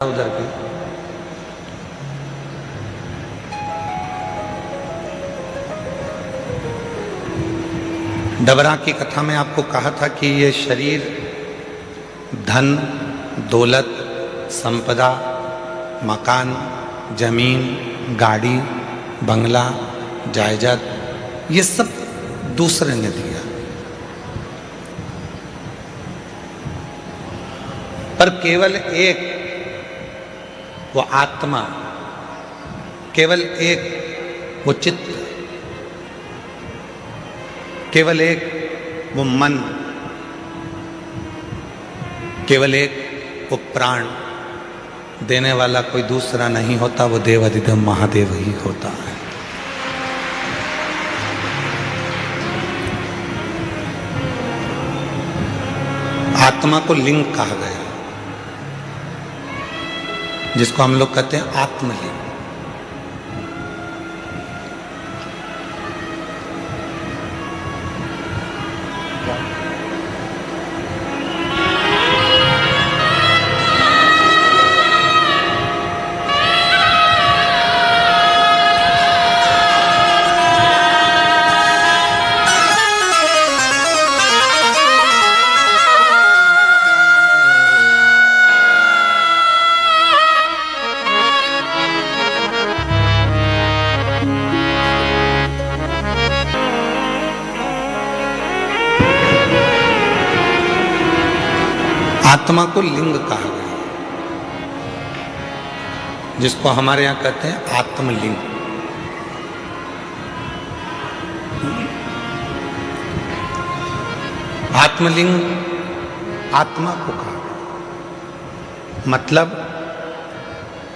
उधर की डबरा की कथा में आपको कहा था कि ये शरीर धन, दौलत, संपदा, मकान, जमीन, गाड़ी, बंगला, जायदाद, ये सब दूसरे ने दिया, पर केवल एक वो आत्मा, केवल एक वो चित्त, केवल एक वो मन, केवल एक वो प्राण देने वाला कोई दूसरा नहीं होता, वो देवाधिदेव महादेव ही होता है। आत्मा को लिंग कहा गया, जिसको हम लोग कहते हैं आत्मलिंग। आत्मा को लिंग कहा गया, जिसको हमारे यहां कहते हैं आत्मलिंग। आत्मलिंग आत्मा को कहा गया, मतलब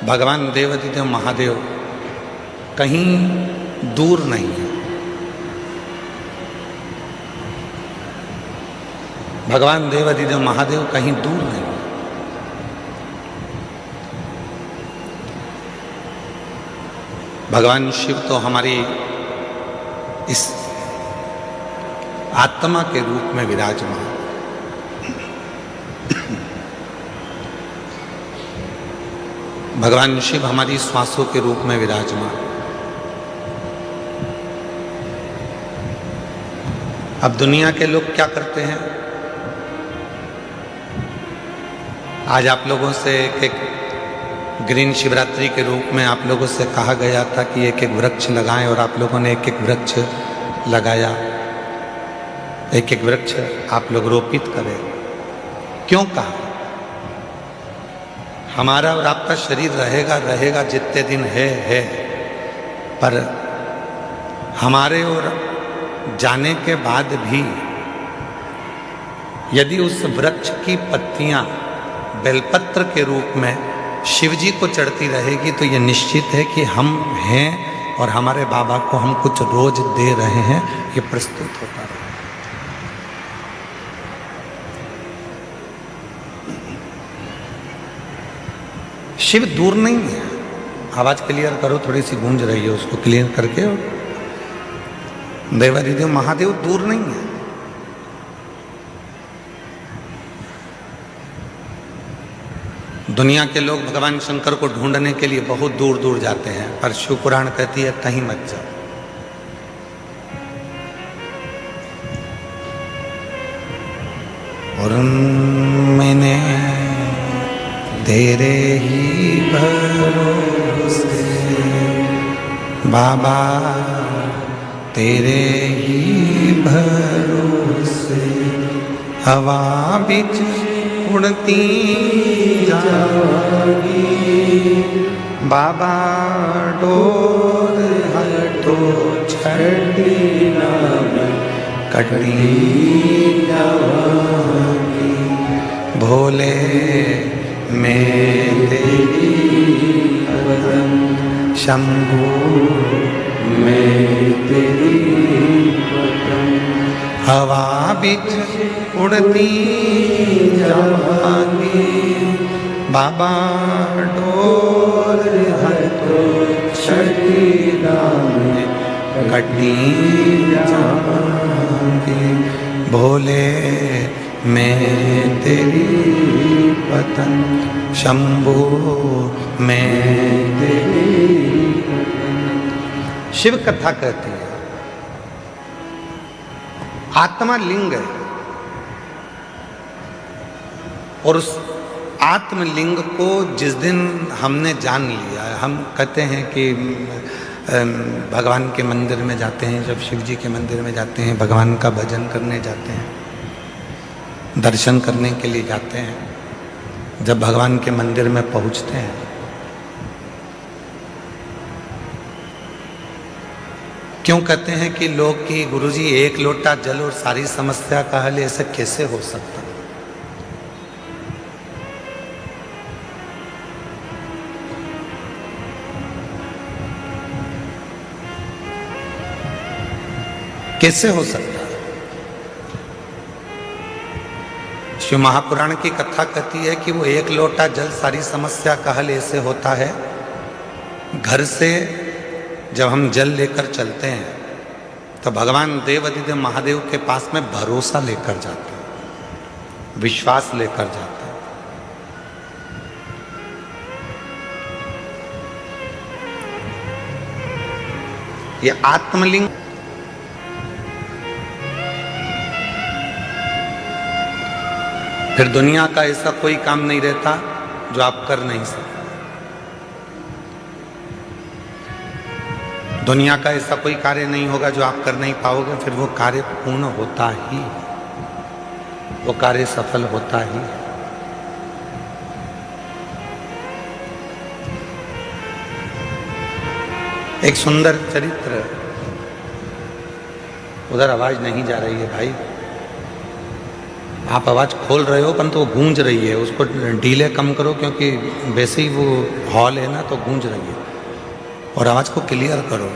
भगवान देवाधिदेव महादेव कहीं दूर नहीं है। भगवान देवाधिदेव महादेव कहीं दूर नहीं। भगवान शिव तो हमारी इस आत्मा के रूप में विराजमान, भगवान शिव हमारी श्वासों के रूप में विराजमान। अब दुनिया के लोग क्या करते हैं? आज आप लोगों से एक ग्रीन शिवरात्रि के रूप में आप लोगों से कहा गया था कि एक एक वृक्ष लगाएं, और आप लोगों ने एक एक वृक्ष लगाया, एक एक वृक्ष आप लोग रोपित करें। क्यों कहा? हमारा और आपका शरीर रहेगा रहेगा जितने दिन है, पर हमारे और जाने के बाद भी यदि उस वृक्ष की पत्तियां बेलपत्र के रूप में शिव जी को चढ़ती रहेगी, तो यह निश्चित है कि हम हैं और हमारे बाबा को हम कुछ रोज दे रहे हैं, ये प्रस्तुत होता है। शिव दूर नहीं है। आवाज क्लियर करो, थोड़ी सी गूंज रही है, उसको क्लियर करके। देवाधिदेव महादेव दूर नहीं है। दुनिया के लोग भगवान शंकर को ढूंढने के लिए बहुत दूर दूर जाते हैं, पर शिव पुराण कहती है कहीं मत जाओ। और मैंने तेरे ही भरोसे बाबा, तेरे ही भरोसे हवा बिच उड़ती जागी, बाबा डोर हटो छड़ी नाम कटनी जागी, भोले मैं तेरी पदम, शंभू मैं तेरी पदम, हवा बिच उड़ती जागी, बाबा डोर हटो छड़ी नाम कटनी जागी, भोले मैं तेरी पतन, शंभो मैं तेरी पतन। शिव कथा कहती है आत्मा लिंग है और उस आत्मलिंग को जिस दिन हमने जान लिया है, हम कहते हैं कि भगवान के मंदिर में जाते हैं, जब शिव जी के मंदिर में जाते हैं, भगवान का भजन करने जाते हैं, दर्शन करने के लिए जाते हैं, जब भगवान के मंदिर में पहुंचते हैं क्यों कहते हैं कि लोग कि गुरुजी एक लोटा जल और सारी समस्या का हल, ऐसे कैसे हो सकता? कैसे हो सकता है? शिव महापुराण की कथा कहती है कि वो एक लोटा जल सारी समस्या का हल ऐसे होता है। घर से जब हम जल लेकर चलते हैं तो भगवान देवाधिदेव महादेव के पास में भरोसा लेकर जाते हैं, विश्वास लेकर जाते हैं। ये आत्मलिंग फिर दुनिया का ऐसा कोई काम नहीं रहता जो आप कर नहीं सकते। दुनिया का ऐसा कोई कार्य नहीं होगा जो आप कर नहीं पाओगे, फिर वो कार्य पूर्ण होता ही, वो कार्य सफल होता ही। एक सुंदर चरित्र, उधर आवाज नहीं जा रही है भाई, आप आवाज खोल रहे हो परंतु वो गूंज रही है, उसको डीले कम करो क्योंकि वैसे ही वो हॉल है ना तो गूंज रही है, और आवाज को क्लियर करो।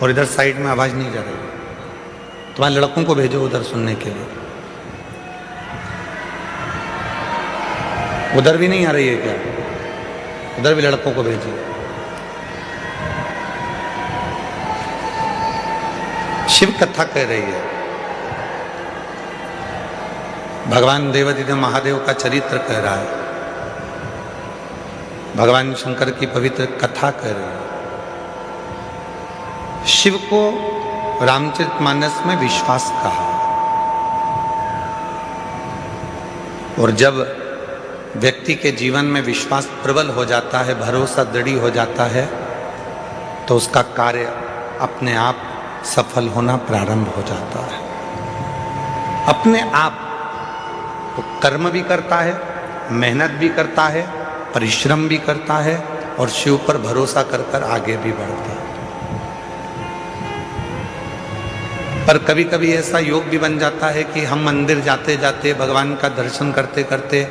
और इधर साइड में आवाज नहीं जा रही, तुम्हारे लड़कों को भेजो उधर सुनने के लिए। उधर भी नहीं आ रही है क्या? उधर भी लड़कों को भेजिए। शिव कथा कह रही है, भगवान देवाधिदेव महादेव का चरित्र कह रहा है, भगवान शंकर की पवित्र कथा कह रही है। शिव को रामचरितमानस में विश्वास कहा, और जब व्यक्ति के जीवन में विश्वास प्रबल हो जाता है, भरोसा दृढ़ हो जाता है, तो उसका कार्य अपने आप सफल होना प्रारंभ हो जाता है। अपने आप वो कर्म भी करता है, मेहनत भी करता है, परिश्रम भी करता है, और शिव पर भरोसा कर कर आगे भी बढ़ता है। पर कभी कभी ऐसा योग भी बन जाता है कि हम मंदिर जाते जाते, भगवान का दर्शन करते करते,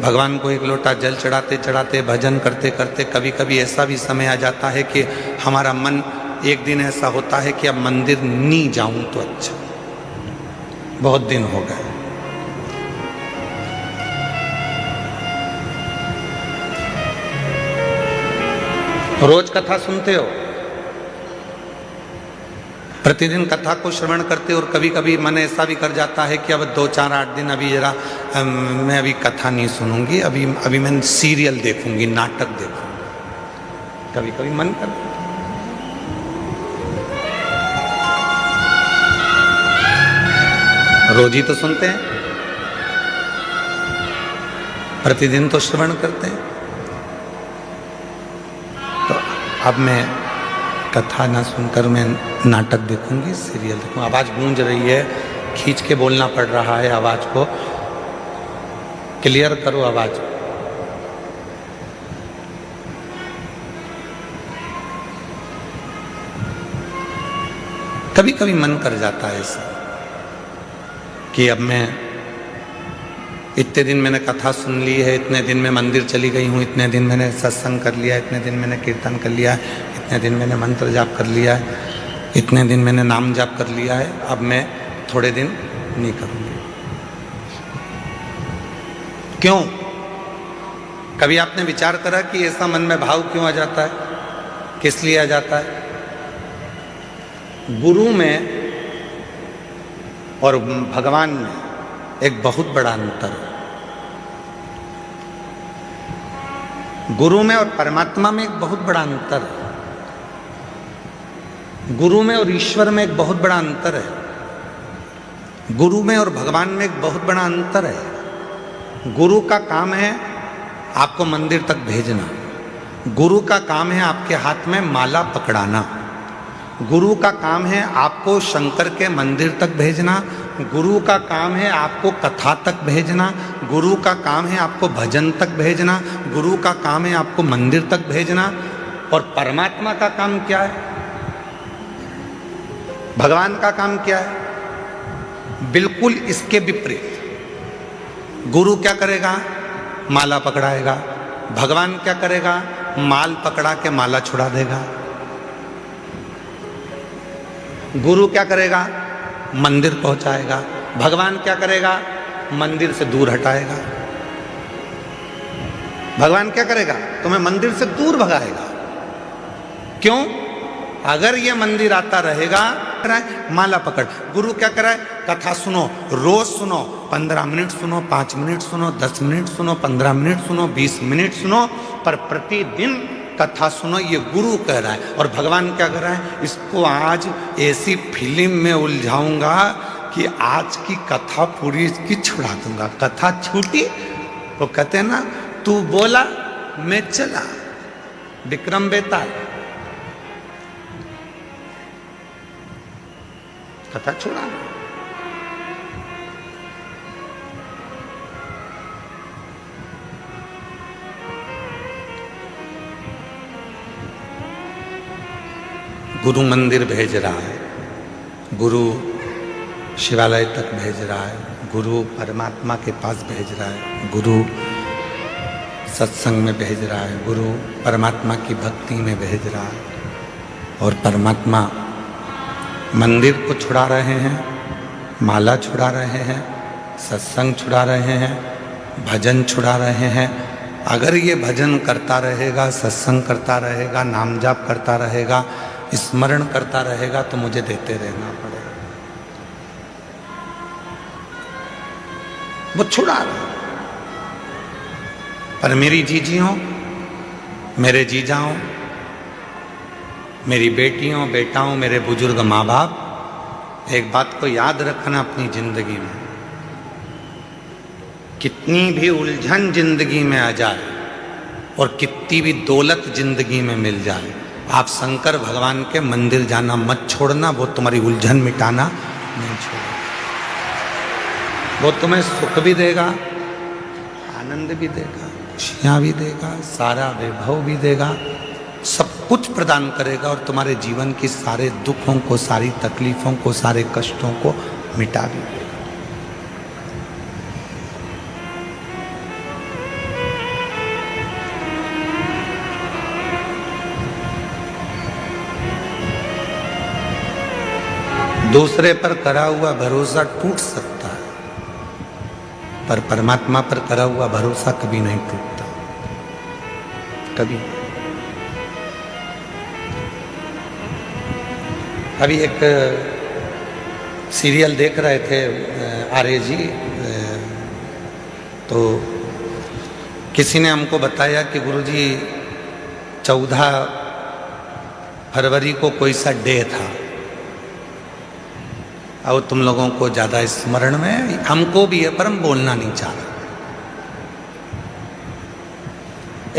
भगवान को एक लोटा जल चढ़ाते चढ़ाते, भजन करते करते, कभी कभी ऐसा भी समय आ जाता है कि हमारा मन, एक दिन ऐसा होता है कि अब मंदिर नहीं जाऊं तो अच्छा, बहुत दिन हो गए। रोज कथा सुनते हो, प्रतिदिन कथा को श्रवण करते हो, और कभी कभी मन ऐसा भी कर जाता है कि अब 2-4-8 दिन अभी जरा मैं अभी कथा नहीं सुनूंगी, अभी मैं सीरियल देखूंगी, नाटक देखूंगी, कभी कभी मन कर। रोज ही तो सुनते हैं, प्रतिदिन तो श्रवण करते हैं, तो अब मैं कथा ना सुनकर मैं नाटक देखूंगी, सीरियल देखूंगी। आवाज गूंज रही है, खींच के बोलना पड़ रहा है, आवाज को क्लियर करो आवाज। कभी कभी मन कर जाता है ऐसा कि अब मैं इतने दिन मैंने कथा सुन ली है, इतने दिन में मंदिर चली गई हूँ, इतने दिन मैंने सत्संग कर लिया, इतने दिन मैंने कीर्तन कर लिया, इतने दिन मैंने मंत्र जाप कर लिया है, इतने दिन मैंने नाम जाप कर लिया है, अब मैं थोड़े दिन नहीं करूँगी। क्यों? कभी आपने विचार करा कि ऐसा मन में भाव क्यों आ जाता है, किस लिए आ जाता है? गुरु में और भगवान में एक बहुत बड़ा अंतर है। गुरु में और परमात्मा में एक बहुत बड़ा अंतर है। गुरु में और ईश्वर में एक बहुत बड़ा अंतर है। गुरु में और भगवान में एक बहुत बड़ा अंतर है। गुरु का काम है आपको मंदिर तक भेजना। गुरु का काम है आपके हाथ में माला पकड़ाना। गुरु का काम है आपको शंकर के मंदिर तक भेजना। गुरु का काम है आपको कथा तक भेजना। गुरु का काम है आपको भजन तक भेजना। गुरु का काम है आपको मंदिर तक भेजना। और परमात्मा का काम क्या है? भगवान का काम क्या है? बिल्कुल इसके विपरीत। गुरु क्या करेगा? माला पकड़ाएगा। भगवान क्या करेगा? माल पकड़ा के माला छुड़ा देगा। गुरु क्या करेगा? मंदिर पहुंचाएगा। भगवान क्या करेगा? मंदिर से दूर हटाएगा। भगवान क्या करेगा? तुम्हें मंदिर से दूर भगाएगा। क्यों? अगर ये मंदिर आता रहेगा, माला पकड़। गुरु क्या कराए? कथा सुनो, रोज सुनो, 15 मिनट सुनो, 5 मिनट सुनो, 10 मिनट सुनो, 15 मिनट सुनो, 20 मिनट सुनो, पर प्रतिदिन कथा सुनो। ये गुरु कह रहा है। और भगवान क्या कर रहा है? इसको आज ऐसी फिल्म में उलझाऊंगा कि आज की कथा पूरी इसकी छुड़ा दूंगा। कथा छूटी तो कहते हैं ना, तू बोला मैं चला। विक्रम बेताल कथा छुड़ा। गुरु मंदिर भेज रहा है, गुरु शिवालय तक भेज रहा है, गुरु परमात्मा के पास भेज रहा है, गुरु सत्संग में भेज रहा है, गुरु परमात्मा की भक्ति में भेज रहा है। और परमात्मा मंदिर को छुड़ा रहे हैं, माला छुड़ा रहे हैं, सत्संग छुड़ा रहे हैं, भजन छुड़ा रहे हैं। अगर ये भजन करता रहेगा, सत्संग करता रहेगा, नाम जाप करता रहेगा, स्मरण करता रहेगा, तो मुझे देते रहना पड़ेगा। वो छुड़ा रहा। पर मेरी जीजियों, मेरे जीजाओं, मेरी बेटियों, बेटाओं, मेरे बुजुर्ग माँ बाप, एक बात को याद रखना अपनी जिंदगी में। कितनी भी उलझन जिंदगी में आ जाए और कितनी भी दौलत जिंदगी में मिल जाए, आप शंकर भगवान के मंदिर जाना मत छोड़ना। वो तुम्हारी उलझन मिटाना नहीं छोड़ेगा। वो तुम्हें सुख भी देगा, आनंद भी देगा, खुशियाँ भी देगा, सारा वैभव भी देगा, सब कुछ प्रदान करेगा और तुम्हारे जीवन की सारे दुखों को, सारी तकलीफों को, सारे कष्टों को मिटा भी देगा। दूसरे पर करा हुआ भरोसा टूट सकता है, पर परमात्मा पर करा हुआ भरोसा कभी नहीं टूटता, कभी। अभी एक सीरियल देख रहे थे आर्य जी, तो किसी ने हमको बताया कि गुरुजी 14 फरवरी को कोई सा डे था और तुम लोगों को ज़्यादा स्मरण में, हमको भी है पर हम बोलना नहीं चाह रहे।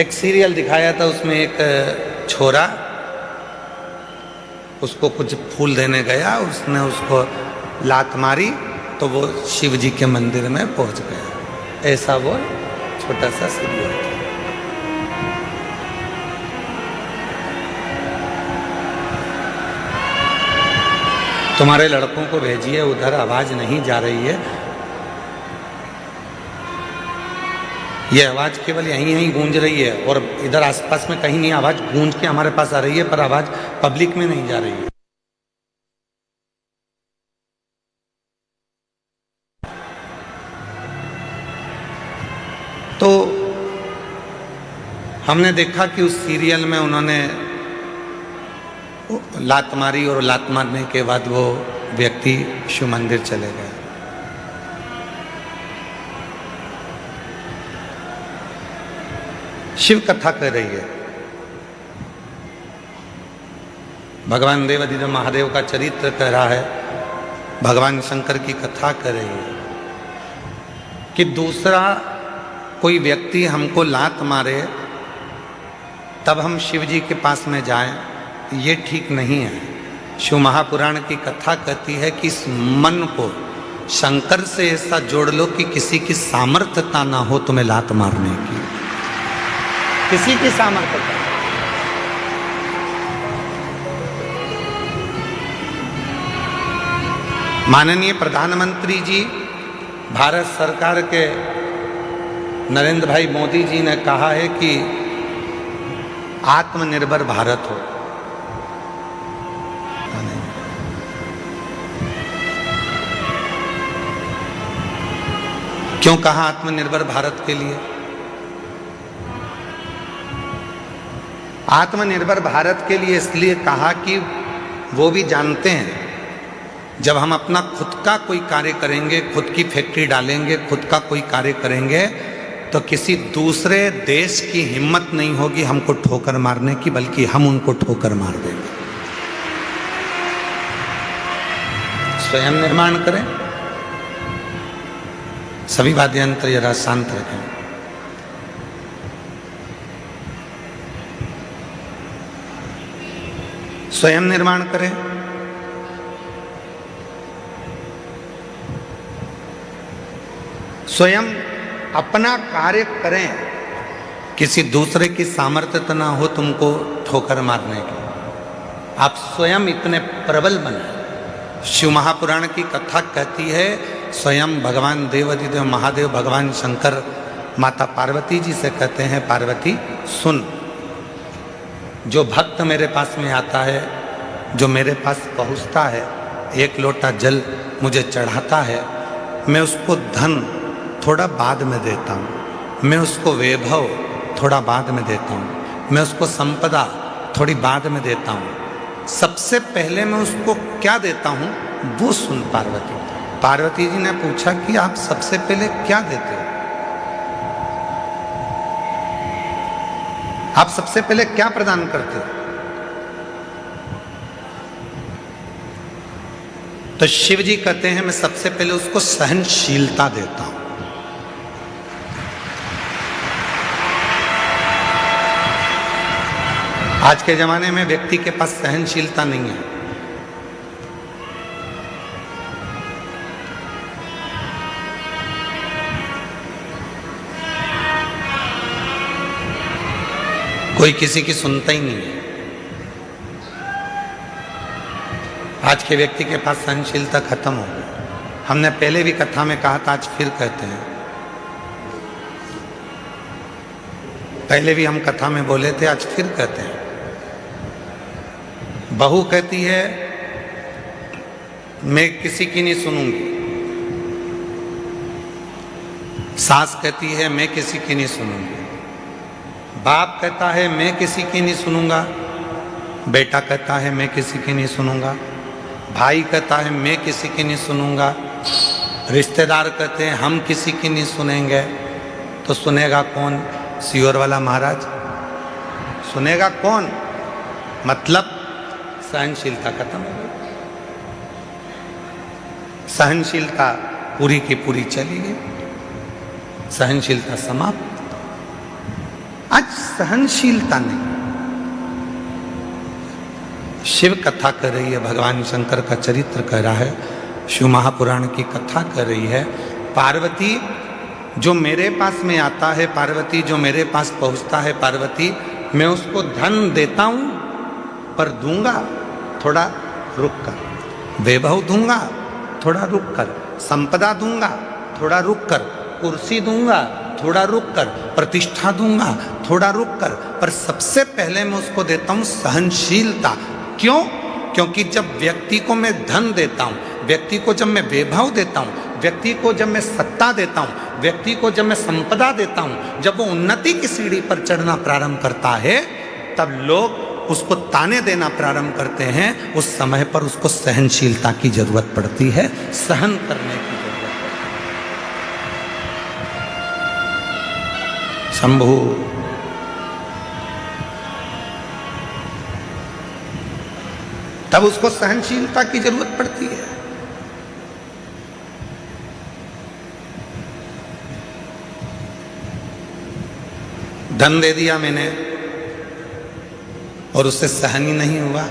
एक सीरियल दिखाया था, उसमें एक छोरा उसको कुछ फूल देने गया, उसने उसको लात मारी तो वो शिव जी के मंदिर में पहुंच गया। ऐसा वो छोटा सा सीरियल था। तुम्हारे लड़कों को भेजिए, उधर आवाज नहीं जा रही है। ये आवाज केवल यहीं यहीं गूंज रही है और इधर आसपास में कहीं नहीं आवाज गूंज के हमारे पास आ रही है, पर आवाज पब्लिक में नहीं जा रही है। तो हमने देखा कि उस सीरियल में उन्होंने लात मारी और लात मारने के बाद वो व्यक्ति शिव मंदिर चले गए। शिव कथा कर रही है, भगवान देवाधिदेव महादेव का चरित्र कह रहा है, भगवान शंकर की कथा कर रही है कि दूसरा कोई व्यक्ति हमको लात मारे तब हम शिव जी के पास में जाएं, ये ठीक नहीं है। शिव महापुराण की कथा कहती है कि इस मन को शंकर से ऐसा जोड़ लो कि किसी की सामर्थ्यता ना हो तुम्हें लात मारने की, किसी की सामर्थ्यता। माननीय प्रधानमंत्री जी, भारत सरकार के नरेंद्र भाई मोदी जी ने कहा है कि आत्मनिर्भर भारत हो। क्यों कहा आत्मनिर्भर भारत के लिए? आत्मनिर्भर भारत के लिए इसलिए कहा कि वो भी जानते हैं जब हम अपना खुद का कोई कार्य करेंगे, खुद की फैक्ट्री डालेंगे, खुद का कोई कार्य करेंगे, तो किसी दूसरे देश की हिम्मत नहीं होगी हमको ठोकर मारने की, बल्कि हम उनको ठोकर मार देंगे। स्वयं निर्माण करें। सभी वाद्य यंत्र जरा शांत रखें। स्वयं निर्माण करें। स्वयं अपना कार्य करें, किसी दूसरे की सामर्थ्य ना हो तुमको ठोकर मारने की। आप स्वयं इतने प्रबल बने। शिव महापुराण की कथा कहती है, स्वयं भगवान देवाधिदेव महादेव भगवान शंकर माता पार्वती जी से कहते हैं, पार्वती सुन, जो भक्त मेरे पास में आता है, जो मेरे पास पहुंचता है, एक लोटा जल मुझे चढ़ाता है, मैं उसको धन थोड़ा बाद में देता हूँ, मैं उसको वैभव थोड़ा बाद में देता हूँ, मैं उसको संपदा थोड़ी बाद में देता हूँ। सबसे पहले मैं उसको क्या देता हूँ वो सुन पार्वती। पार्वती जी ने पूछा कि आप सबसे पहले क्या देते हो? आप सबसे पहले क्या प्रदान करते हो? तो शिव जी कहते हैं, मैं सबसे पहले उसको सहनशीलता देता हूं। आज के जमाने में व्यक्ति के पास सहनशीलता नहीं है। कोई किसी की सुनता ही नहीं है। आज के व्यक्ति के पास सहनशीलता खत्म हो गई। हमने पहले भी कथा में कहा था, आज फिर कहते हैं। पहले भी हम कथा में बोले थे, आज फिर कहते हैं। बहू कहती है मैं किसी की नहीं सुनूंगी, सास कहती है मैं किसी की नहीं सुनूंगी, बाप कहता है मैं किसी की नहीं सुनूंगा, बेटा कहता है मैं किसी की नहीं सुनूंगा, भाई कहता है मैं किसी की नहीं सुनूंगा, रिश्तेदार कहते हैं हम किसी की नहीं सुनेंगे। तो सुनेगा कौन? सियोर वाला महाराज सुनेगा कौन? मतलब सहनशीलता खत्म हो गई। सहनशीलता पूरी की पूरी चली गई, सहनशीलता समाप्त। आज सहनशीलता नहीं। शिव कथा कर रही है, भगवान शंकर का चरित्र कह रहा है, शिव महापुराण की कथा कर रही है। पार्वती जो मेरे पास में आता है, पार्वती जो मेरे पास पहुंचता है, पार्वती मैं उसको धन देता हूं, पर दूंगा थोड़ा रुक कर, वैभव दूंगा थोड़ा रुक कर, संपदा दूंगा थोड़ा रुक कर, कुर्सी दूंगा थोड़ा रुक कर, प्रतिष्ठा दूंगा थोड़ा रुक कर, पर सबसे पहले मैं उसको देता हूं सहनशीलता। क्यों? क्योंकि जब व्यक्ति को मैं धन देता हूं, व्यक्ति को जब मैं वैभव देता हूं, व्यक्ति को जब मैं सत्ता देता हूं, व्यक्ति को जब मैं संपदा देता हूं, जब वो उन्नति की सीढ़ी पर चढ़ना प्रारंभ करता है, तब लोग उसको ताने देना प्रारंभ करते हैं। उस समय पर उसको सहनशीलता की जरूरत पड़ती है, सहन करने की जरूरत पड़ती है। शंभु तब उसको सहनशीलता की जरूरत पड़ती है। धन दे दिया मैंने और उससे सहन ही नहीं हुआ।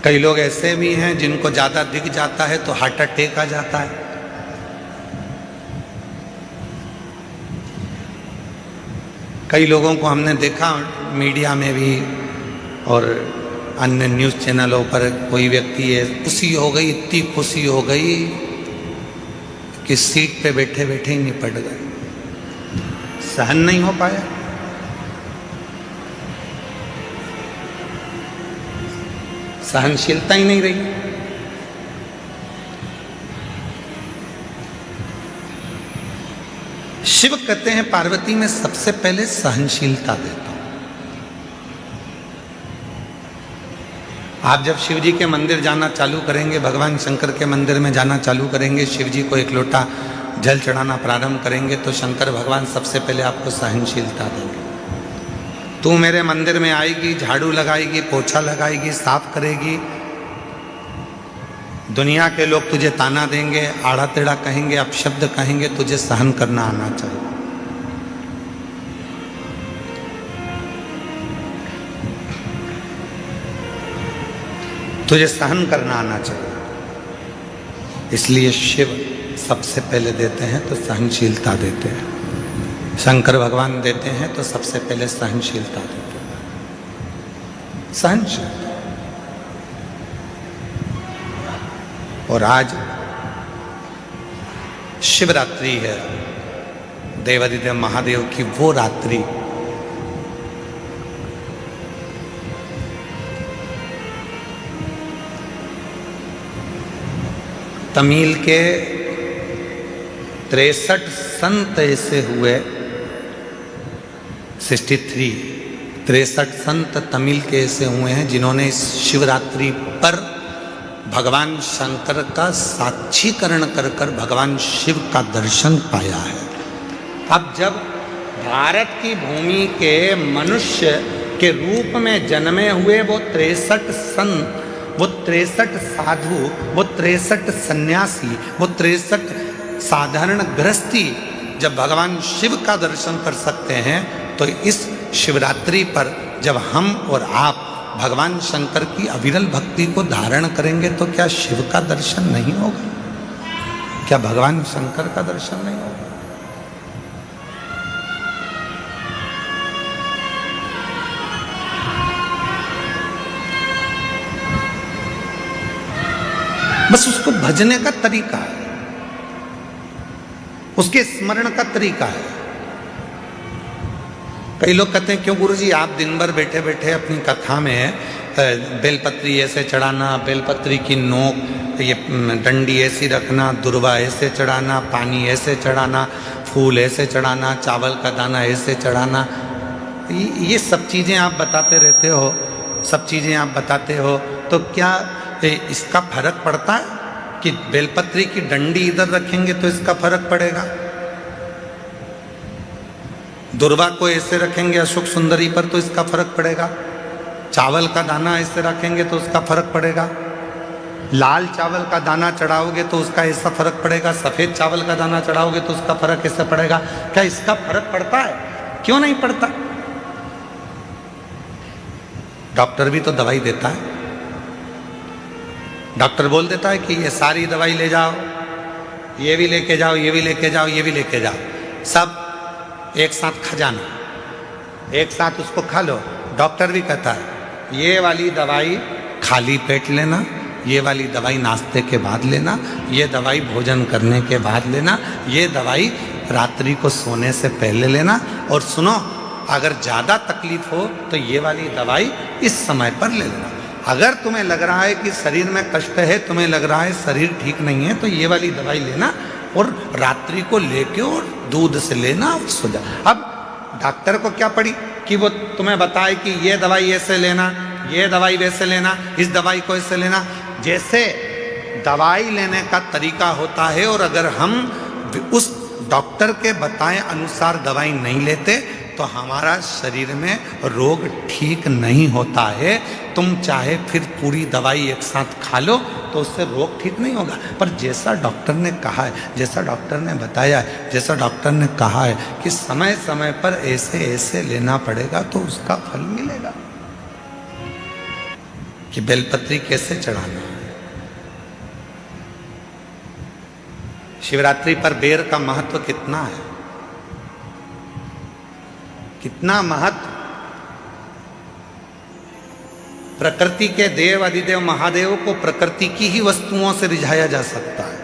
कई लोग ऐसे भी हैं जिनको ज्यादा दिख जाता है तो हार्ट अटैक आ जाता है। कई लोगों को हमने देखा मीडिया में भी और अन्य न्यूज़ चैनलों पर, कोई व्यक्ति है खुशी हो गई, इतनी खुशी हो गई कि सीट पे बैठे बैठे ही निपट गए, सहन नहीं हो पाया। सहनशीलता ही नहीं रही। शिव कहते हैं पार्वती में सबसे पहले सहनशीलता देता हूं। आप जब शिव जी के मंदिर जाना चालू करेंगे, भगवान शंकर के मंदिर में जाना चालू करेंगे, शिव जी को एक लोटा जल चढ़ाना प्रारंभ करेंगे तो शंकर भगवान सबसे पहले आपको सहनशीलता देंगे। तू मेरे मंदिर में आएगी, झाड़ू लगाएगी, पोछा लगाएगी, साफ करेगी, दुनिया के लोग तुझे ताना देंगे, आड़ा टेढ़ा कहेंगे, अपशब्द कहेंगे, तुझे सहन करना आना चाहिए। तुझे सहन करना आना चाहिए। इसलिए शिव सबसे पहले देते हैं तो सहनशीलता देते हैं। शंकर भगवान देते हैं तो सबसे पहले सहनशीलता देते हैं। सहनशीलता। और आज शिवरात्रि है, देवादिदेव महादेव की वो रात्रि तमिल के 63 संत ऐसे हुए, 63 संत तमिल के ऐसे हुए हैं जिन्होंने इस शिवरात्रि पर भगवान शंकर का साक्षीकरण कर कर भगवान शिव का दर्शन पाया है। अब जब भारत की भूमि के मनुष्य के रूप में जन्मे हुए वो 63 संत, वो 63 साधु, वो 63 सन्यासी, वो 63 साधारण गृहस्थी जब भगवान शिव का दर्शन कर सकते हैं तो इस शिवरात्रि पर जब हम और आप भगवान शंकर की अविरल भक्ति को धारण करेंगे तो क्या शिव का दर्शन नहीं होगा? क्या भगवान शंकर का दर्शन नहीं होगा? बस उसको भजने का तरीका है, उसके स्मरण का तरीका है। कई लोग कहते हैं क्यों गुरुजी आप दिन भर बैठे बैठे अपनी कथा में बेलपत्री ऐसे चढ़ाना, बेलपत्री की नोक ये डंडी ऐसी रखना, दुर्वा ऐसे चढ़ाना, पानी ऐसे चढ़ाना, फूल ऐसे चढ़ाना, चावल का दाना ऐसे चढ़ाना, ये सब चीज़ें आप बताते रहते हो, सब चीज़ें आप बताते हो, तो क्या इसका फर्क पड़ता है कि बेलपत्री की डंडी इधर रखेंगे तो इसका फर्क पड़ेगा, दुर्वा को ऐसे रखेंगे अशोक सुंदरी पर तो इसका फर्क पड़ेगा, चावल का दाना ऐसे रखेंगे तो उसका फर्क पड़ेगा, लाल चावल का दाना चढ़ाओगे तो उसका ऐसा फर्क पड़ेगा, सफ़ेद चावल का दाना चढ़ाओगे तो उसका फर्क ऐसा पड़ेगा? क्या इसका फर्क पड़ता है? क्यों नहीं पड़ता? डॉक्टर भी तो दवाई देता है, डॉक्टर बोल देता है कि ये सारी दवाई ले जाओ, ये भी लेके जाओ, ये भी लेके जाओ, ये भी लेके जाओ, सब एक साथ खा जाना, एक साथ उसको खा लो। डॉक्टर भी कहता है ये वाली दवाई खाली पेट लेना, ये वाली दवाई नाश्ते के बाद लेना, ये दवाई भोजन करने के बाद लेना, ये दवाई रात्रि को सोने से पहले लेना, और सुनो अगर ज़्यादा तकलीफ हो तो ये वाली दवाई इस समय पर ले लेना। अगर तुम्हें लग रहा है कि शरीर में कष्ट है, तुम्हें लग रहा है शरीर ठीक नहीं है, तो ये वाली दवाई लेना और रात्रि को लेके और दूध से लेना और सो जा। अब डॉक्टर को क्या पड़ी कि वो तुम्हें बताए कि ये दवाई ऐसे लेना, ये दवाई वैसे लेना, इस दवाई को ऐसे लेना। जैसे दवाई लेने का तरीका होता है और अगर हम उस डॉक्टर के बताए अनुसार दवाई नहीं लेते तो हमारा शरीर में रोग ठीक नहीं होता है। तुम चाहे फिर पूरी दवाई एक साथ खा लो तो उससे रोग ठीक नहीं होगा। पर जैसा डॉक्टर ने कहा है, जैसा डॉक्टर ने बताया है, जैसा डॉक्टर ने कहा है कि समय समय पर ऐसे ऐसे लेना पड़ेगा तो उसका फल मिलेगा। कि बेलपत्री कैसे चढ़ाना है। शिवरात्रि पर बेर का महत्व कितना है, कितना महत्व। प्रकृति के देव अधिदेव महादेव को प्रकृति की ही वस्तुओं से रिझाया जा सकता है।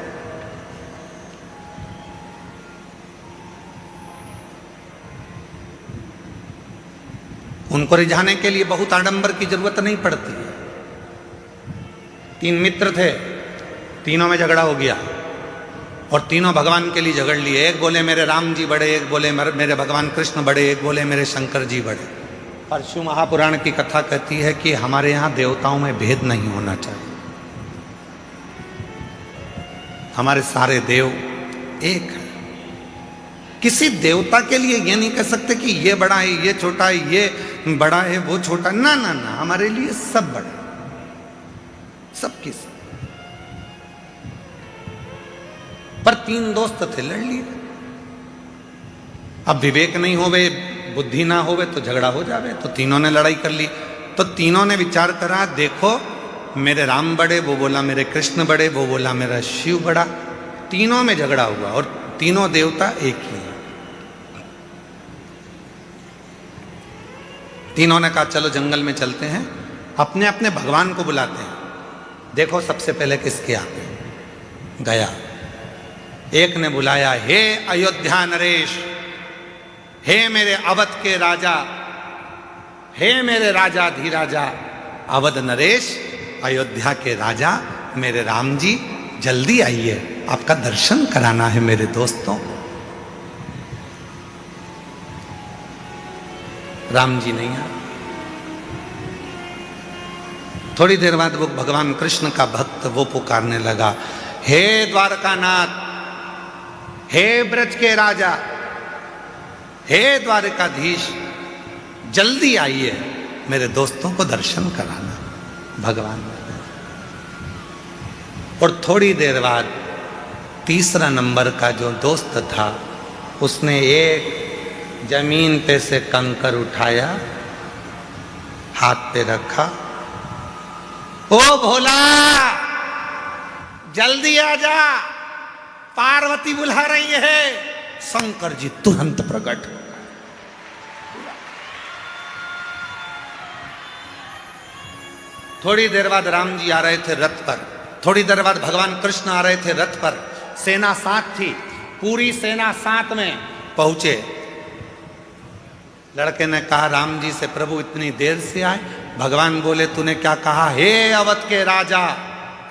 उनको रिझाने के लिए बहुत आडंबर की जरूरत नहीं पड़ती है। 3 मित्र थे, तीनों में झगड़ा हो गया और तीनों भगवान के लिए झगड़ लिए। एक बोले मेरे राम जी बड़े, एक बोले मेरे भगवान कृष्ण बड़े, एक बोले मेरे शंकर जी बड़े। परशु महापुराण की कथा कहती है कि हमारे यहाँ देवताओं में भेद नहीं होना चाहिए। हमारे सारे देव एक हैं। किसी देवता के लिए ये नहीं कह सकते कि ये बड़ा है, ये छोटा है, ये बड़ा है, वो छोटा। ना ना ना, हमारे लिए सब बड़ा, सबकी सब। पर 3 दोस्त थे, लड़ लिए। अब विवेक नहीं होवे, बुद्धि ना होवे तो झगड़ा हो जावे। तो तीनों ने लड़ाई कर ली। तो तीनों ने विचार करा, देखो मेरे राम बड़े, वो बोला मेरे कृष्ण बड़े, वो बोला मेरा शिव बड़ा। तीनों में झगड़ा हुआ और तीनों देवता एक ही हैं। तीनों ने कहा चलो जंगल में चलते हैं, अपने अपने भगवान को बुलाते हैं, देखो सबसे पहले किसके आते हैं। गया, एक ने बुलाया, हे अयोध्या नरेश, हे मेरे अवध के राजा, हे मेरे राजा धीराजा, अवध नरेश, अयोध्या के राजा मेरे राम जी, जल्दी आइए, आपका दर्शन कराना है मेरे दोस्तों को। राम जी नहीं आए। थोड़ी देर बाद वो भगवान कृष्ण का भक्त वो पुकारने लगा, हे द्वारकानाथ, हे ब्रज के राजा, हे द्वारकाधीश, जल्दी आइए, मेरे दोस्तों को दर्शन कराना। भगवान। और थोड़ी देर बाद तीसरा नंबर का जो दोस्त था, उसने एक जमीन पे से कंकर उठाया, हाथ पे रखा, ओ भोला जल्दी आ जा, पार्वती बुला रही है। शंकर जी तुरंत प्रकट हो। थोड़ी देर बाद राम जी आ रहे थे रथ पर, थोड़ी देर बाद भगवान कृष्ण आ रहे थे रथ पर। सेना साथ थी, पूरी सेना साथ में पहुंचे। लड़के ने कहा राम जी से, प्रभु इतनी देर से आए? भगवान बोले तूने क्या कहा? हे अवध के राजा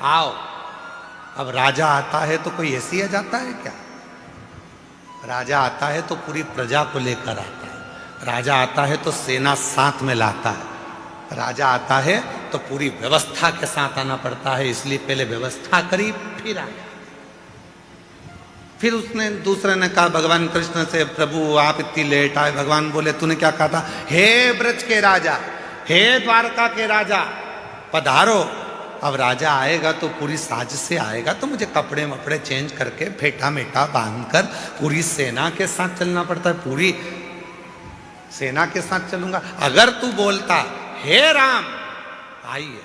आओ। अब राजा आता है तो कोई ऐसे ही आ जाता है क्या? राजा आता है तो पूरी प्रजा को लेकर आता है। राजा आता है तो सेना साथ में लाता है। राजा आता है तो पूरी व्यवस्था के साथ आना पड़ता है, इसलिए पहले व्यवस्था करी फिर आया। फिर उसने दूसरे ने कहा भगवान कृष्ण से, प्रभु आप इतनी लेट आए। भगवान बोले तूने क्या कहा था? हे ब्रज के राजा, हे द्वारका के राजा, पधारो। अब राजा आएगा तो पूरी साज से आएगा, तो मुझे कपड़े वपड़े चेंज करके फेटा मेटा बांधकर पूरी सेना के साथ चलना पड़ता है। पूरी सेना के साथ चलूंगा। अगर तू बोलता हे राम आइए,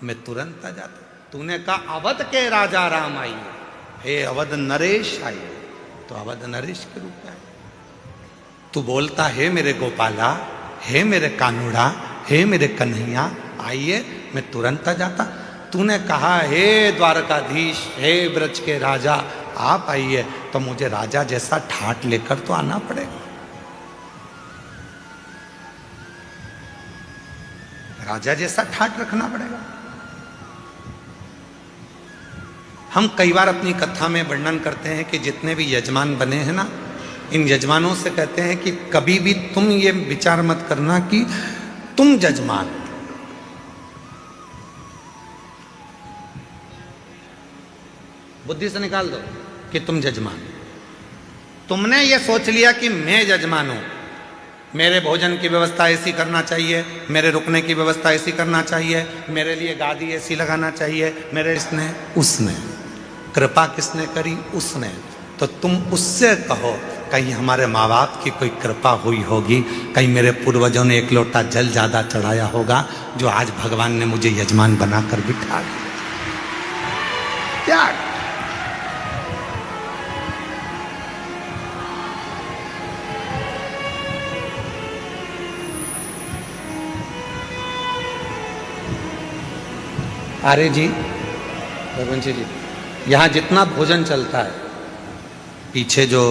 मैं तुरंत आ जाता। तूने कहा अवध के राजा राम आइए, हे अवध नरेश आइए, तो अवध नरेश के रूप में। तू बोलता हे मेरे गोपाला, हे मेरे कानूड़ा, हे मेरे कन्हैया आइए, मैं तुरंत आ जाता। तूने कहा हे द्वारकाधीश, हे ब्रज के राजा आप आइए, तो मुझे राजा जैसा ठाट लेकर तो आना पड़ेगा। राजा जैसा ठाट रखना पड़ेगा। हम कई बार अपनी कथा में वर्णन करते हैं कि जितने भी यजमान बने हैं ना, इन यजमानों से कहते हैं कि कभी भी तुम ये विचार मत करना कि तुम यजमान। बुद्धि से निकाल दो कि तुम यजमान। तुमने ये सोच लिया कि मैं यजमान हूं, मेरे भोजन की व्यवस्था ऐसी करना चाहिए, मेरे रुकने की व्यवस्था ऐसी करना चाहिए, मेरे लिए गादी ऐसी लगाना चाहिए, मेरे इसने उसने कृपा किसने करी? उसने। तो तुम उससे कहो कहीं हमारे माँ बाप की कोई कृपा हुई होगी, कहीं मेरे पूर्वजों ने एक लोटा जल ज्यादा चढ़ाया होगा जो आज भगवान ने मुझे यजमान बनाकर बिठा दिया। त्याग। आर्य जी, रघुवंशी जी, यहाँ जितना भोजन चलता है, पीछे जो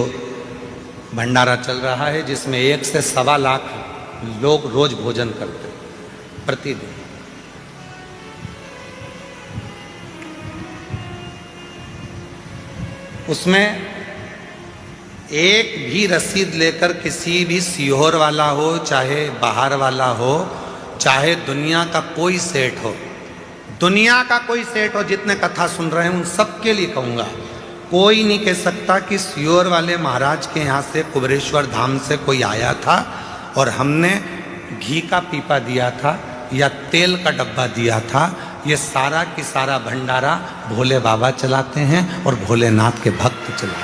भंडारा चल रहा है जिसमें 1 से 1.25 लाख लोग रोज भोजन करते हैं प्रतिदिन, उसमें एक भी रसीद लेकर किसी भी सीहोर वाला हो, चाहे बाहर वाला हो, चाहे दुनिया का कोई सेठ हो, दुनिया का कोई सेठ हो, जितने कथा सुन रहे हैं उन सबके लिए कहूंगा, कोई नहीं कह सकता कि सीहोर वाले महाराज के यहाँ से कुबेरेश्वर धाम से कोई आया था और हमने घी का पीपा दिया था या तेल का डब्बा दिया था। ये सारा की सारा भंडारा भोले बाबा चलाते हैं और भोलेनाथ के भक्त चलाते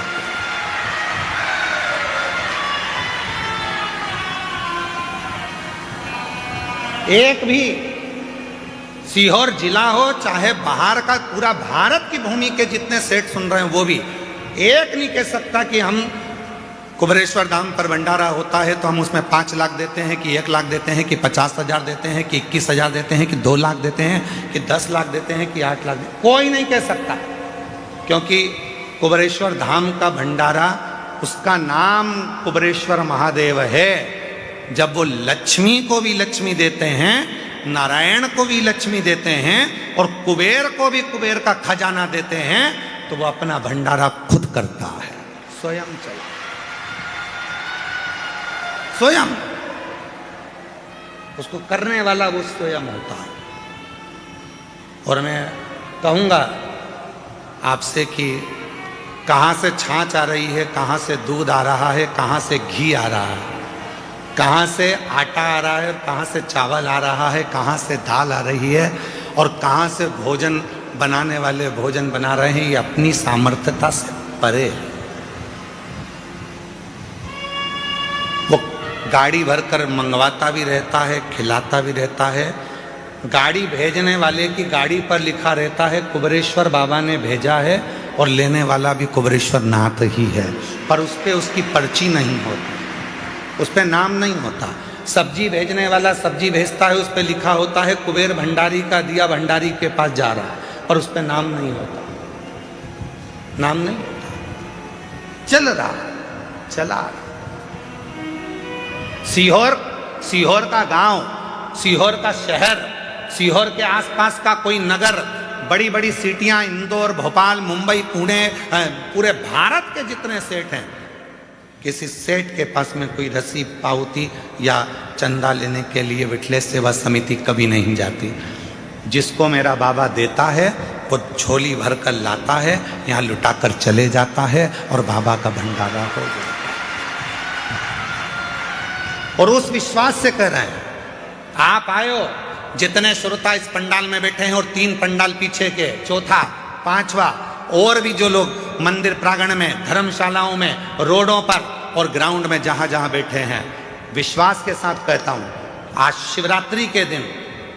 हैं। एक भी सीहोर जिला हो, चाहे बाहर का, पूरा भारत की भूमि के जितने सेठ सुन रहे हैं वो भी एक नहीं कह सकता कि हम कुबेरेश्वर धाम पर भंडारा होता है तो हम उसमें 5 लाख देते हैं कि 1 लाख देते हैं कि 50,000 देते हैं कि 21,000 देते हैं कि 2 लाख देते हैं कि 10 लाख देते हैं कि 8 लाख देते, कोई नहीं कह सकता। क्योंकि कुबेरेश्वर धाम का भंडारा, उसका नाम कुबेरेश्वर महादेव है। जब वो लक्ष्मी को भी लक्ष्मी देते हैं, नारायण को भी लक्ष्मी देते हैं और कुबेर को भी कुबेर का खजाना देते हैं, तो वो अपना भंडारा खुद करता है, स्वयं चला, स्वयं। उसको करने वाला वो स्वयं होता है। और मैं कहूंगा आपसे कि कहां से छाछ आ रही है, कहां से दूध आ रहा है, कहां से घी आ रहा है, कहाँ से आटा आ रहा है और कहाँ से चावल आ रहा है, कहाँ से दाल आ रही है और कहाँ से भोजन बनाने वाले भोजन बना रहे हैं, ये अपनी सामर्थ्यता से परे है। वो गाड़ी भरकर मंगवाता भी रहता है, खिलाता भी रहता है। गाड़ी भेजने वाले की गाड़ी पर लिखा रहता है कुबेरेश्वर बाबा ने भेजा है और लेने वाला भी कुबेरेश्वर नाथ ही है, पर उस पर उसकी पर्ची नहीं होती, उस पर नाम नहीं होता। सब्जी भेजने वाला सब्जी भेजता है, उस पर लिखा होता है कुबेर भंडारी का दिया भंडारी के पास जा रहा है, पर उस पर नाम नहीं होता, नाम नहीं होता। चल रहा, चला। सीहोर का गांव, सीहोर का शहर, सीहोर के आसपास का कोई नगर, बड़ी बड़ी सिटियां, इंदौर, भोपाल, मुंबई, पुणे, पूरे भारत के जितने सेठ हैं, किसी सेठ के पास में कोई रसीद, पावती या चंदा लेने के लिए विठलेश सेवा समिति कभी नहीं जाती। जिसको मेरा बाबा देता है वो झोली भर कर लाता है, यहाँ लुटाकर चले जाता है और बाबा का भंडारा हो जाता है। और उस विश्वास से कह रहे हैं, आप आयो, जितने श्रोता इस पंडाल में बैठे हैं और 3 पंडाल पीछे के, चौथा, 5वां, और भी जो लोग मंदिर प्रांगण में, धर्मशालाओं में, रोडों पर और ग्राउंड में जहां जहां बैठे हैं, विश्वास के साथ कहता हूं, आज शिवरात्रि के दिन,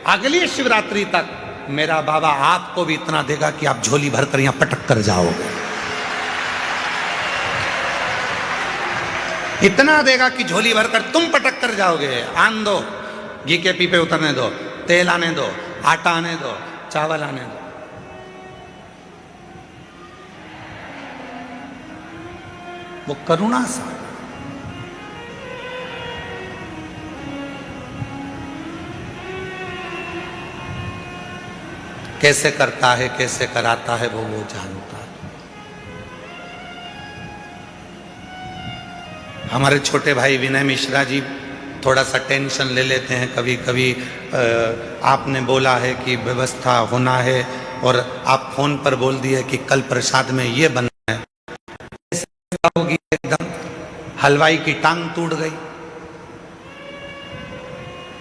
अगली शिवरात्रि तक मेरा बाबा आपको भी इतना देगा कि आप झोली भरकर यहां पटक कर जाओगे। इतना देगा कि झोली भरकर तुम पटक कर जाओगे। आन दो, घी के पीपे उतरने दो, तेल आने दो, आटा आने दो, चावल आने दो। वो करुणा सा, कैसे करता है, कैसे कराता है, वो जानता है। हमारे छोटे भाई विनय मिश्रा जी थोड़ा सा टेंशन ले लेते हैं कभी कभी। आपने बोला है कि व्यवस्था होना है और आप फोन पर बोल दिए कि कल प्रसाद में ये बनना है, होगी एकदम हलवाई की टांग टूट गई।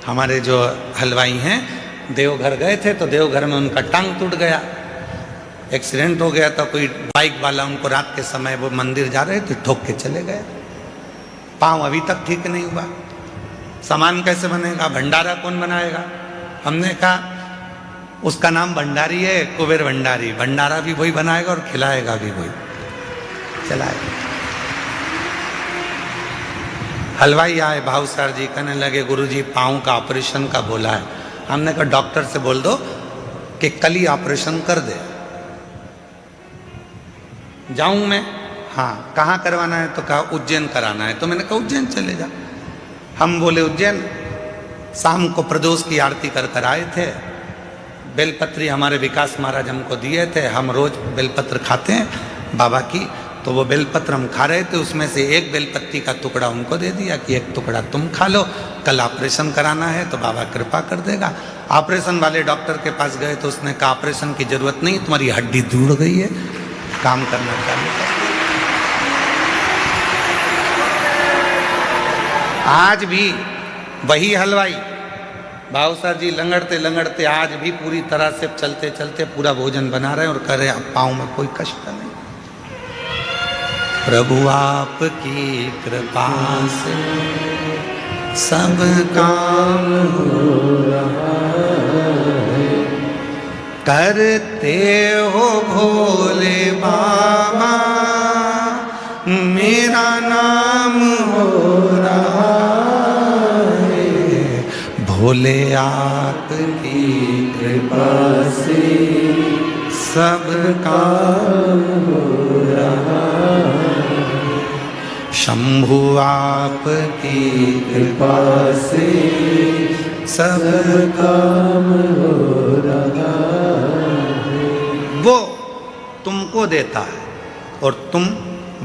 हमारे जो हलवाई हैं देवघर गए थे, तो देवघर में उनका टांग टूट गया, एक्सीडेंट हो गया था। कोई बाइक वाला उनको रात के समय, वो मंदिर जा रहे थे, ठोक के चले गए। पाँव अभी तक ठीक नहीं हुआ। सामान कैसे बनेगा? भंडारा कौन बनाएगा? हमने कहा उसका नाम भंडारी है, कुबेर भंडारी। भंडारा भी वही बनाएगा और खिलाएगा भी वही, चलाएगा। हलवाई आए, भाव सर जी कहने लगे गुरुजी पाँव का ऑपरेशन का बोला है। हमने कहा डॉक्टर से बोल दो कि कल ही ऑपरेशन कर दे। जाऊं मैं? हाँ। कहाँ करवाना है? तो कहा उज्जैन कराना है। तो मैंने कहा उज्जैन चले जा। हम बोले उज्जैन। शाम को प्रदोष की आरती कर कर आए थे। बेलपत्री हमारे विकास महाराज हमको दिए थे, हम रोज बेलपत्र खाते हैं बाबा की। तो वो बेलपत्र हम खा रहे थे, उसमें से एक बेलपत्ती का टुकड़ा उनको दे दिया कि एक टुकड़ा तुम खा लो, कल ऑपरेशन कराना है तो बाबा कृपा कर देगा। ऑपरेशन वाले डॉक्टर के पास गए तो उसने कहा ऑपरेशन की जरूरत नहीं, तुम्हारी हड्डी जुड़ गई है, काम करना चालू कर। आज भी वही हलवाई भाव सर जी लंगड़ते लंगड़ते आज भी पूरी तरह से चलते चलते पूरा भोजन बना रहे हैं और कह रहे हैं पाँव में कोई कष्ट नहीं। प्रभु आपकी कृपा से सब काम हो रहा है, करते हो भोले बाबा मेरा नाम हो रहा है, भोले आपकी कृपा से सब काम हो रहा है, शंभु आपकी कृपा से सब काम हो रहा है। वो तुमको देता है और तुम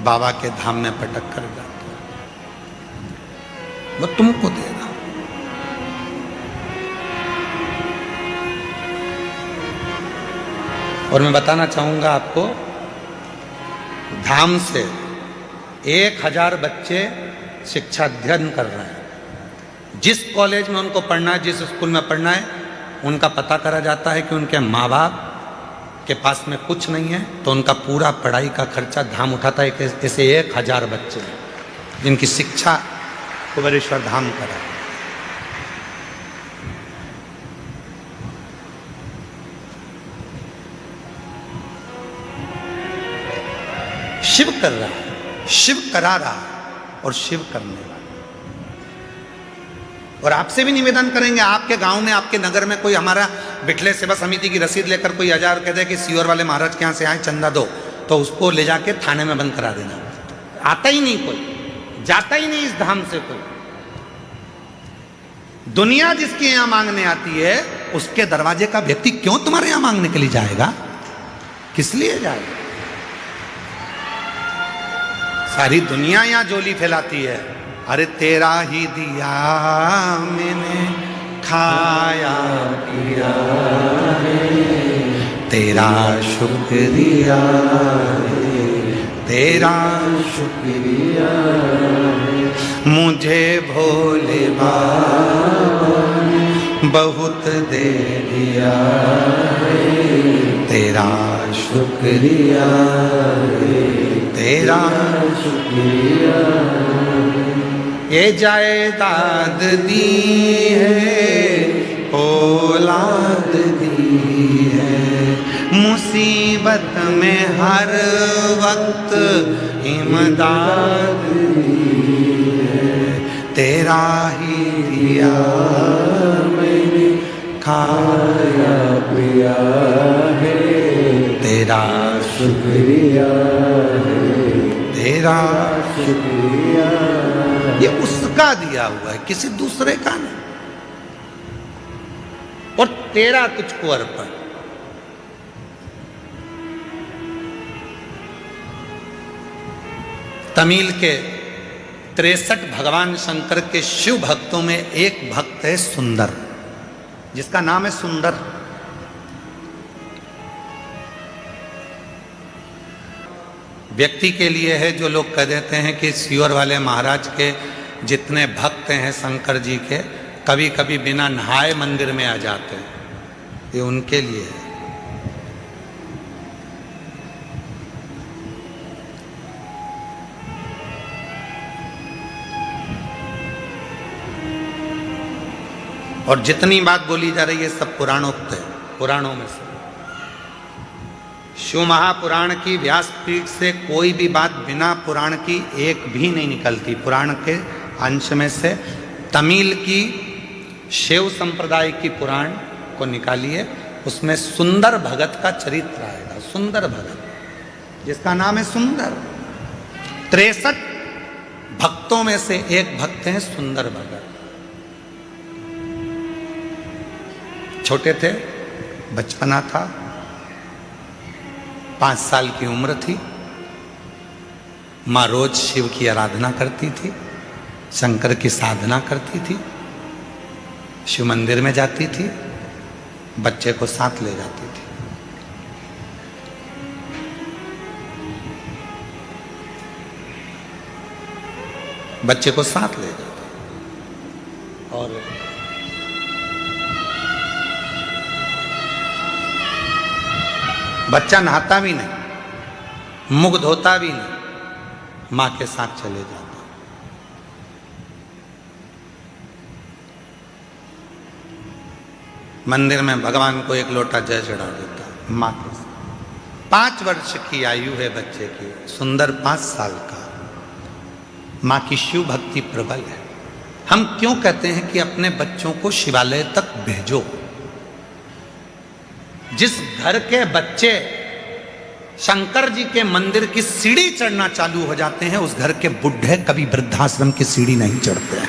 बाबा के धाम में पटक कर जाते हो, वो तुमको दे रहा। और मैं बताना चाहूंगा आपको, धाम से 1000 बच्चे शिक्षा अध्ययन कर रहे हैं। जिस कॉलेज में उनको पढ़ना है, जिस स्कूल में पढ़ना है, उनका पता करा जाता है कि उनके माँ बाप के पास में कुछ नहीं है, तो उनका पूरा पढ़ाई का खर्चा धाम उठाता है। ऐसे 1000 बच्चे हैं जिनकी शिक्षा कुबेरेश्वर धाम करा। शिव कर रहा है, शिव करा रहा है और शिव करने वाला। और आपसे भी निवेदन करेंगे, आपके गांव में, आपके नगर में कोई हमारा बिठले सेवा समिति की रसीद लेकर कोई 1000 कह दे कि सीवर वाले महाराज के यहाँ से आए चंदा दो, तो उसको ले जाके थाने में बंद करा देना। आता ही नहीं कोई, जाता ही नहीं इस धाम से कोई। दुनिया जिसके यहां मांगने आती है, उसके दरवाजे का व्यक्ति क्यों तुम्हारे यहां मांगने के लिए जाएगा? किस लिए जाएगा? सारी दुनिया यहां जोली फैलाती है, अरे तेरा ही दिया मैंने खाया पिया है, तेरा शुक्रिया है, तेरा शुक्रिया है, मुझे भोले बाबा ने बहुत दे दिया है, तेरा शुक्रिया है, तेरा शुक्रिया। ये जायदाद दी है, औलाद दी है, मुसीबत में हर वक्त इमदाद दी है, तेरा ही दिया मैंने खाया पिया है, तेरा शुक्रिया है, तेरा शुक्रिया। ये उसका दिया हुआ है, किसी दूसरे का नहीं। और तेरा तुझको अर्पण। तमिल के 63 भगवान शंकर के शिव भक्तों में एक भक्त है सुंदर, जिसका नाम है सुंदर। व्यक्ति के लिए है, जो लोग कह देते हैं कि सीवर वाले महाराज के जितने भक्त हैं शंकर जी के, कभी कभी बिना नहाए मंदिर में आ जाते हैं, ये उनके लिए है। और जितनी बात बोली जा रही है सब पुराणोक्त है, पुराणों में से। शिव महापुराण की व्यासपीठ से कोई भी बात बिना पुराण की एक भी नहीं निकलती। पुराण के अंश में से तमिल की शिव संप्रदाय की पुराण को निकालिए, उसमें सुंदर भगत का चरित्र आएगा। सुंदर भगत, जिसका नाम है सुंदर। 63 भक्तों में से एक भक्त हैं सुंदर भगत। छोटे थे, बचपना था, 5 साल की उम्र थी। माँ रोज शिव की आराधना करती थी, शंकर की साधना करती थी, शिव मंदिर में जाती थी, बच्चे को साथ ले जाती थी। बच्चे को साथ ले जाती और बच्चा नहाता भी नहीं, मुख धोता भी नहीं, मां के साथ चले जाता। मंदिर में भगवान को एक लोटा जल चढ़ा देता मां के साथ। 5 वर्ष की आयु है बच्चे की, सुंदर 5 साल का। मां की शिव भक्ति प्रबल है। हम क्यों कहते हैं कि अपने बच्चों को शिवालय तक भेजो? जिस घर के बच्चे शंकर जी के मंदिर की सीढ़ी चढ़ना चालू हो जाते हैं, उस घर के बुढ़े कभी वृद्धाश्रम की सीढ़ी नहीं चढ़ते हैं।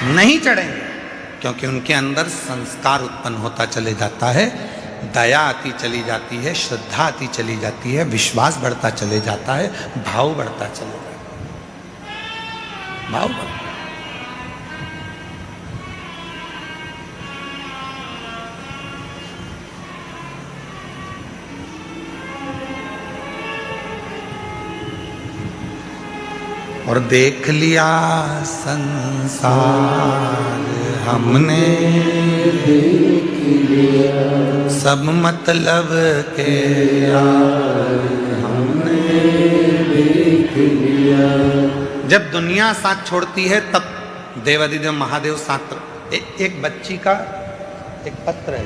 नहीं चढ़ेंगे, क्योंकि उनके अंदर संस्कार उत्पन्न होता चले जाता है, दया आती चली जाती है, श्रद्धा आती चली जाती है, विश्वास बढ़ता चले जाता है, भाव बढ़ता चले जाता है। भाव बढ़ता। और देख लिया संसार हमने, देख लिया सब मतलब के यार हमने, देख लिया। जब दुनिया साथ छोड़ती है तब देवादिदेव महादेव साथ। एक बच्ची का एक पत्र है,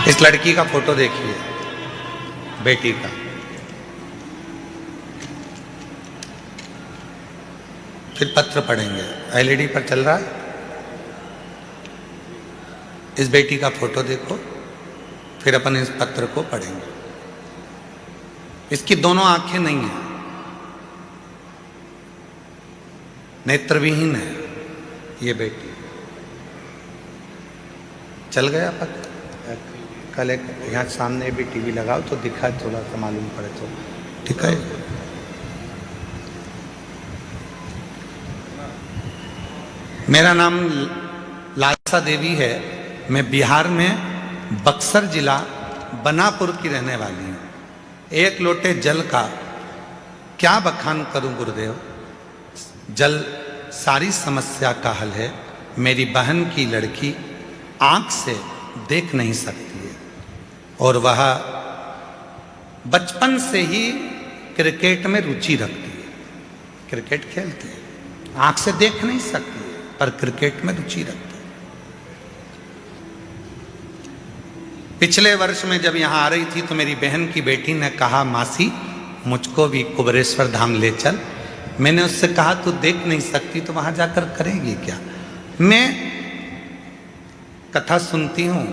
इस लड़की का फोटो देखिए, बेटी का। फिर पत्र पढ़ेंगे, एलईडी पर चल रहा है। इस बेटी का फोटो देखो, फिर अपन इस पत्र को पढ़ेंगे। इसकी दोनों आंखें नहीं है, नेत्रविहीन है ये बेटी। चल गया पत्र। कल एक यहाँ सामने भी टीवी लगाओ तो दिखा, थोड़ा सा मालूम पड़े तो ठीक है। मेरा नाम लालसा देवी है। मैं बिहार में बक्सर जिला बनापुर की रहने वाली हूँ। एक लोटे जल का क्या बखान करूं गुरुदेव। जल सारी समस्या का हल है। मेरी बहन की लड़की आंख से देख नहीं सकती है और वह बचपन से ही क्रिकेट में रुचि रखती है, क्रिकेट खेलती है। आंख से देख नहीं सकती है पर क्रिकेट में रुचि रखती है। पिछले वर्ष में जब यहाँ आ रही थी तो मेरी बहन की बेटी ने कहा, मासी मुझको भी कुबेरेश्वर धाम ले चल। मैंने उससे कहा तू देख नहीं सकती तो वहां जाकर करेगी क्या। मैं कथा सुनती हूँ,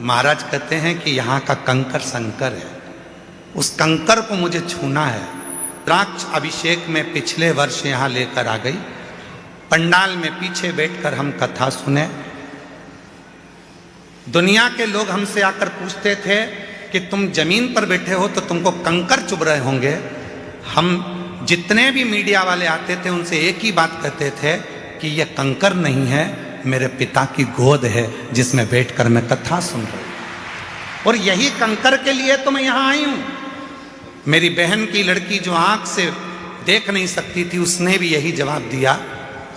महाराज कहते हैं कि यहाँ का कंकर शंकर है, उस कंकर को मुझे छूना है। रुद्राक्ष अभिषेक में पिछले वर्ष यहाँ लेकर आ गई। पंडाल में पीछे बैठकर हम कथा सुने। दुनिया के लोग हमसे आकर पूछते थे कि तुम जमीन पर बैठे हो तो तुमको कंकर चुभ रहे होंगे। हम जितने भी मीडिया वाले आते थे उनसे एक ही बात कहते थे कि यह कंकर नहीं है, मेरे पिता की गोद है जिसमें बैठकर मैं कथा सुन रहा हूं। और यही कंकर के लिए तो मैं यहां आई हूं। मेरी बहन की लड़की जो आंख से देख नहीं सकती थी, उसने भी यही जवाब दिया।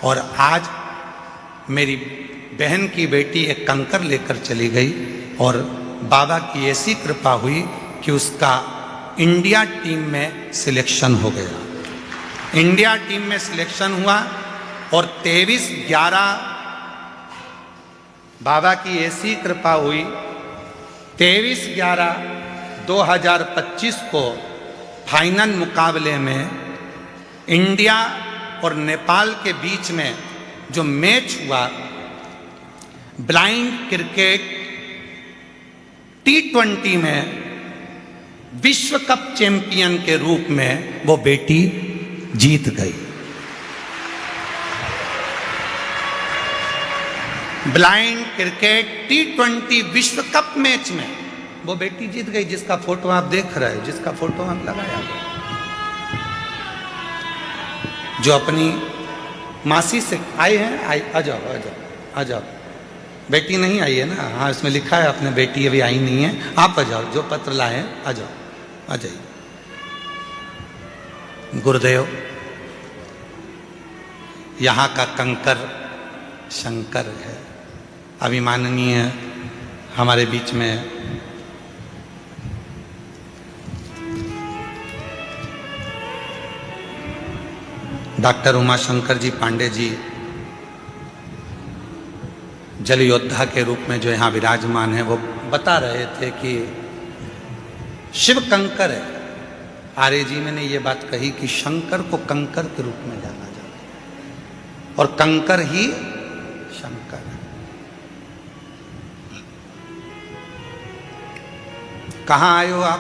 और आज मेरी बहन की बेटी एक कंकर लेकर चली गई और बाबा की ऐसी कृपा हुई कि उसका इंडिया टीम में सिलेक्शन हो गया। इंडिया टीम में सिलेक्शन हुआ और 23/11 बाबा की ऐसी कृपा हुई, 23/11/2025 को फाइनल मुकाबले में इंडिया और नेपाल के बीच में जो मैच हुआ, ब्लाइंड क्रिकेट T20 में विश्व कप चैंपियन के रूप में वो बेटी जीत गई। ब्लाइंड क्रिकेट T20 विश्व कप मैच में वो बेटी जीत गई, जिसका फोटो आप देख रहे हैं, जिसका फोटो हम लगाया गया, जो अपनी मासी से आए हैं। आ जाओ आ जाओ आ जाओ। बेटी नहीं आई है ना? हाँ, इसमें लिखा है अपने बेटी अभी आई नहीं है। आप आ जाओ, जो पत्र लाए हैं आ जाओ, आ जाइए। गुरुदेव, यहाँ का कंकर शंकर है। अभिमाननीय हमारे बीच में डॉक्टर उमाशंकर जी पांडे जी जल योद्धा के रूप में जो यहाँ विराजमान है, वो बता रहे थे कि शिव कंकर है। आर्य जी ने ये बात कही कि शंकर को कंकर के रूप में जाना जाता है और कंकर ही शंकर है। कहाँ आए हो आप?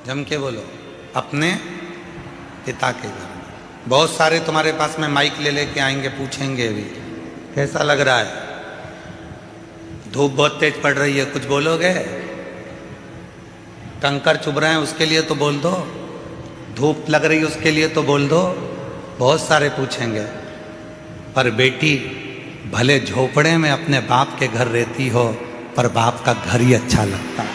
जम के बोलो। अपने पिता के घर। बहुत सारे तुम्हारे पास में माइक ले लेके आएंगे, पूछेंगे भी कैसा लग रहा है, धूप बहुत तेज पड़ रही है, कुछ बोलोगे? कंकर चुभ रहे हैं उसके लिए तो बोल दो, धूप लग रही है उसके लिए तो बोल दो। बहुत सारे पूछेंगे। पर बेटी भले झोपड़े में अपने बाप के घर रहती हो, पर बाप का घर ही अच्छा लगता है,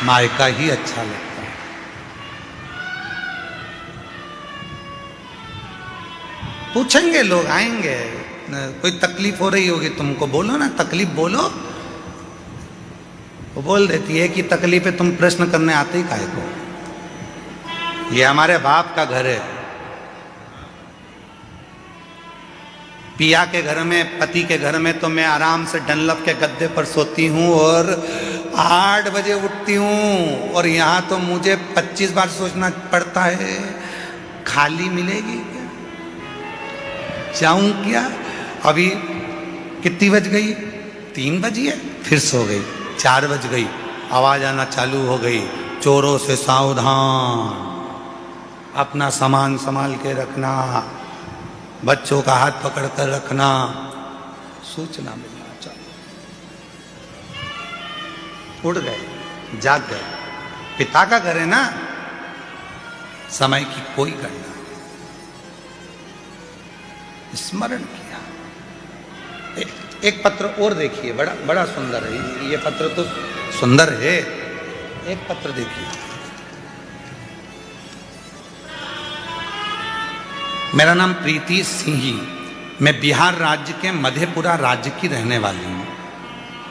मायका ही अच्छा लगता है। पूछेंगे लोग, आएंगे। कोई तकलीफ हो रही होगी तुमको, बोलो ना, तकलीफ बोलो। वो बोल देती है कि तकलीफ है, तुम प्रश्न करने आते ही काहे को? ये हमारे बाप का घर है। पिया के घर में, पति के घर में तो मैं आराम से डनलप के गद्दे पर सोती हूँ और 8 बजे उठती हूँ, और यहाँ तो मुझे 25 बार सोचना पड़ता है, खाली मिलेगी क्या, जाऊं क्या? अभी कितनी बज गई? 3 बजी है। फिर सो गई। 4 बज गई, आवाज आना चालू हो गई, चोरों से सावधान, अपना सामान संभाल के रखना, बच्चों का हाथ पकड़ कर रखना, सूचना मिलना चालू। उठ गए, जाग गए। पिता का घर है ना, समय की कोई गणना। स्मरण किया। एक पत्र और देखिए, बड़ा बड़ा सुंदर है ये पत्र, तो सुंदर है। एक पत्र देखिए। मेरा नाम प्रीति सिंह, मैं बिहार राज्य के मधेपुरा राज्य की रहने वाली हूँ।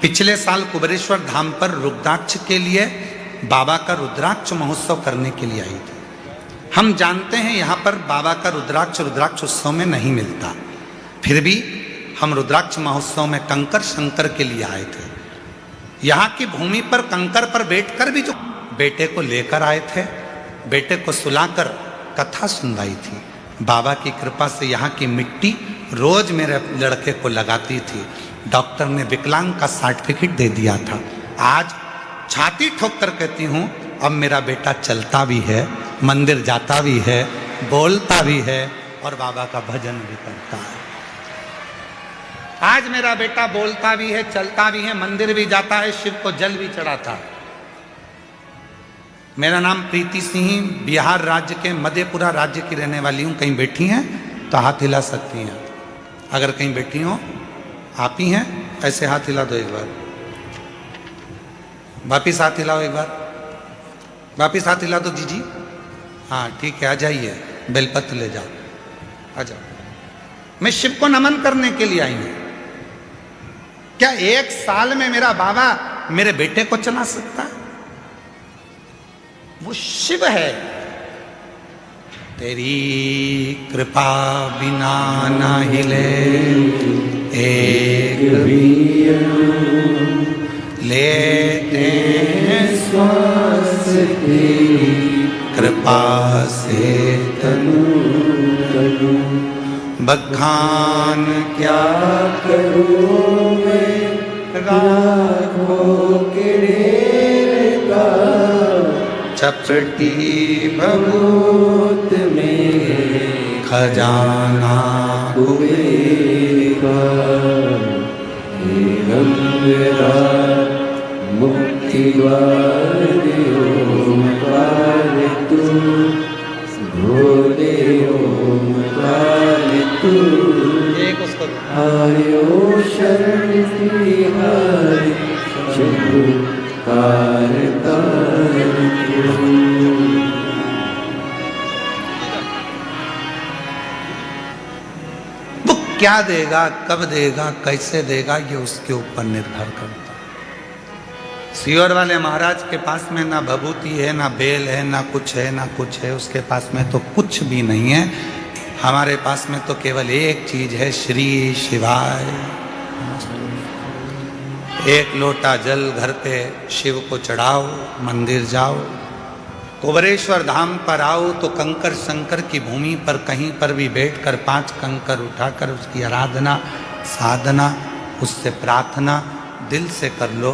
पिछले साल कुबेरेश्वर धाम पर रुद्राक्ष के लिए बाबा का रुद्राक्ष महोत्सव करने के लिए आई थी। हम जानते हैं यहाँ पर बाबा का रुद्राक्ष उत्सव में नहीं मिलता, फिर भी हम रुद्राक्ष महोत्सव में कंकर शंकर के लिए आए थे। यहाँ की भूमि पर कंकर पर बैठकर भी जो बेटे को लेकर आए थे, बेटे को सुलाकर कथा सुनवाई थी। बाबा की कृपा से यहाँ की मिट्टी रोज मेरे लड़के को लगाती थी। डॉक्टर ने विकलांग का सर्टिफिकेट दे दिया था। आज छाती ठोक कर कहती हूँ, अब मेरा बेटा चलता भी है, मंदिर जाता भी है, बोलता भी है और बाबा का भजन भी करता है। आज मेरा बेटा बोलता भी है, चलता भी है, मंदिर भी जाता है, शिव को जल भी चढ़ाता है। मेरा नाम प्रीति सिंह, बिहार राज्य के मधेपुरा राज्य की रहने वाली हूँ। कहीं बैठी हैं तो हाथ हिला सकती हैं। अगर कहीं बैठी हो, आप ही हैं, ऐसे हाथ हिला दो एक बार, वापिस हाथ हिलाओ एक बार, वापिस हाथ हिला दो जी। हाँ ठीक है, आ जाइए, बेलपत्र ले जाओ, आ जाओ। मैं शिव को नमन करने के लिए आई हूं। क्या 1 साल में मेरा बाबा मेरे बेटे को चला सकता है? वो शिव है। तेरी कृपा बिना ना हिले एक भी लेते हैं श्वास, तेरी कृपा से तनु तनु, बखान क्या करूं मैं राखों के ढेर का, चपटी भभूत में खजाना कुबेर का, मेरा मुक्ति द्वार ओमकार तू, भोले ओमकार तू, आयो शरण तिहारी शंभु कारतार तू। वो क्या देगा, कब देगा, कैसे देगा, ये उसके ऊपर निर्भर करता है। सीवर वाले महाराज के पास में ना भभूति है, ना बेल है, ना कुछ है, ना कुछ है, उसके पास में तो कुछ भी नहीं है। हमारे पास में तो केवल एक चीज है, श्री शिवाय। एक लोटा जल घर पे शिव को चढ़ाओ, मंदिर जाओ, कुबरेश्वर धाम पर आओ तो कंकर शंकर की भूमि पर कहीं पर भी बैठकर 5 कंकर उठाकर उसकी आराधना साधना, उससे प्रार्थना दिल से कर लो,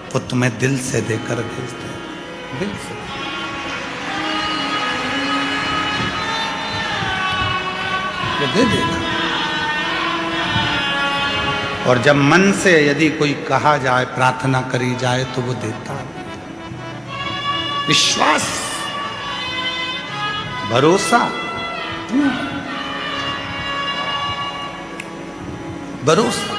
वो तुम्हें दिल से देकर भेजते हैं, दिल से। वो दे देगा। और जब मन से यदि कोई कहा जाए, प्रार्थना करी जाए तो वो देता है। विश्वास, भरोसा, भरोसा।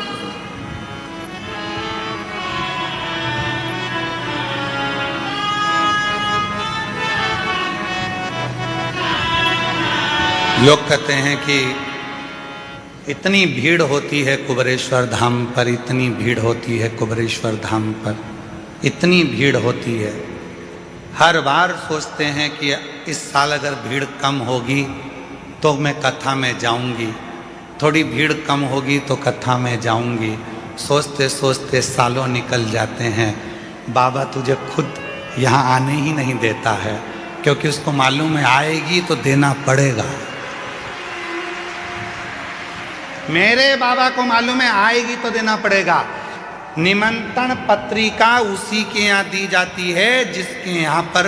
लोग कहते हैं कि इतनी भीड़ होती है कुबरेश्वर धाम पर, इतनी भीड़ होती है कुबरेश्वर धाम पर, इतनी भीड़ होती है। हर बार सोचते हैं कि इस साल अगर भीड़ कम होगी तो मैं कथा में जाऊंगी, थोड़ी भीड़ कम होगी तो कथा में जाऊंगी। सोचते सोचते सालों निकल जाते हैं। बाबा तुझे खुद यहाँ आने ही नहीं देता है, क्योंकि उसको मालूम है आएगी तो देना पड़ेगा। मेरे बाबा को मालूम है आएगी तो देना पड़ेगा। निमंत्रण पत्रिका उसी के यहाँ दी जाती है जिसके यहाँ पर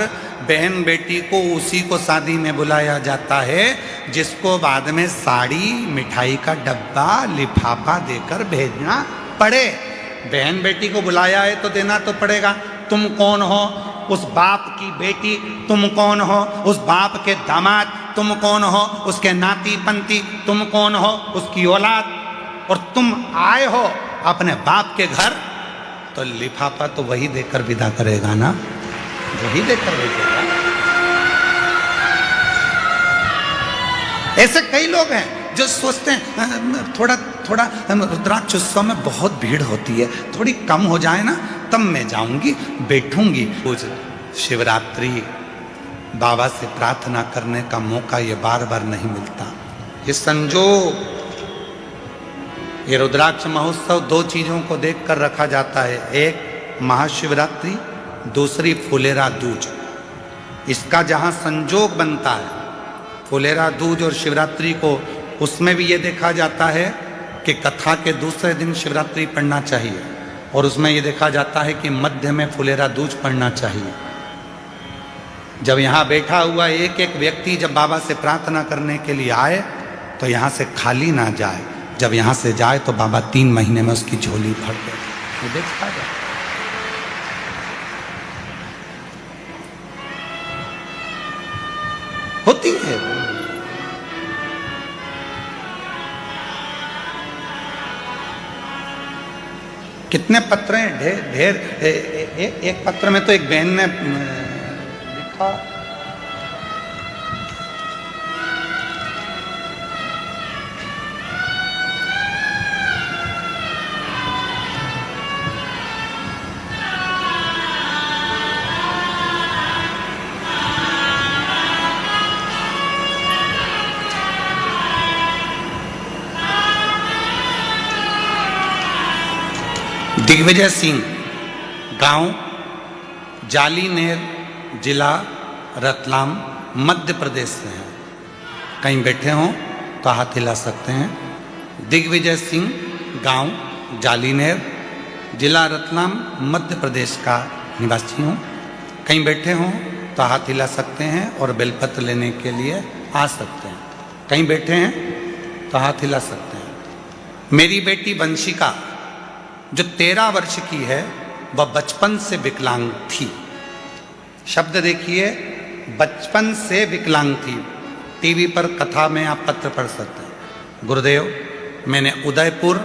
बहन बेटी को उसी को शादी में बुलाया जाता है, जिसको बाद में साड़ी, मिठाई का डब्बा, लिफाफा देकर भेजना पड़े। बहन बेटी को बुलाया है तो देना तो पड़ेगा। तुम कौन हो? उस बाप की बेटी। तुम कौन हो? उस बाप के दामाद। तुम कौन हो? उसके नाती पंती। तुम कौन हो? उसकी औलाद। और तुम आए हो अपने बाप के घर, तो लिफाफा तो वही देकर विदा करेगा ना, वही देकर भेजेगा। ऐसे कई लोग हैं जो सोचते हैं थोड़ा थोड़ा रुद्राक्ष उत्सव में बहुत भीड़ होती है, थोड़ी कम हो जाए ना तब मैं जाऊंगी, बैठूंगी। कुछ शिवरात्रि बाबा से प्रार्थना करने का मौका ये बार बार नहीं मिलता। ये संजोग, ये रुद्राक्ष महोत्सव 2 चीजों को देखकर रखा जाता है, एक महाशिवरात्रि, दूसरी फुलेरा दूज। इसका जहां संजोग बनता है फुलेरा दूज और शिवरात्रि को, उसमें भी ये देखा जाता है कि कथा के दूसरे दिन शिवरात्रि पढ़ना चाहिए, और उसमें ये देखा जाता है कि मध्य में फुलेरा दूज पढ़ना चाहिए। जब यहाँ बैठा हुआ एक एक व्यक्ति जब बाबा से प्रार्थना करने के लिए आए तो यहाँ से खाली ना जाए। जब यहाँ से जाए तो बाबा 3 महीने में उसकी झोली भर देते। ये देखा जाए। होती है। कितने पत्र हैं, ढेर ढेर। एक पत्र में तो एक बहन ने लिखा, दिग्विजय सिंह, गांव जालीनेर, जिला रतलाम, मध्य प्रदेश से हैं। कहीं बैठे हों तो हाथ हिला सकते हैं। दिग्विजय सिंह, गांव जालीनेर, जिला रतलाम, मध्य प्रदेश का निवासी हूँ। कहीं बैठे हों तो हाथ हिला सकते हैं और बेलपत्र लेने के लिए आ सकते हैं। कहीं बैठे हैं तो हाथ हिला सकते हैं। मेरी बेटी वंशिका जो 13 वर्ष की है, वह बचपन से विकलांग थी। शब्द देखिए, बचपन से विकलांग थी। टीवी पर कथा में आप पत्र पढ़ सकते हैं। गुरुदेव, मैंने उदयपुर,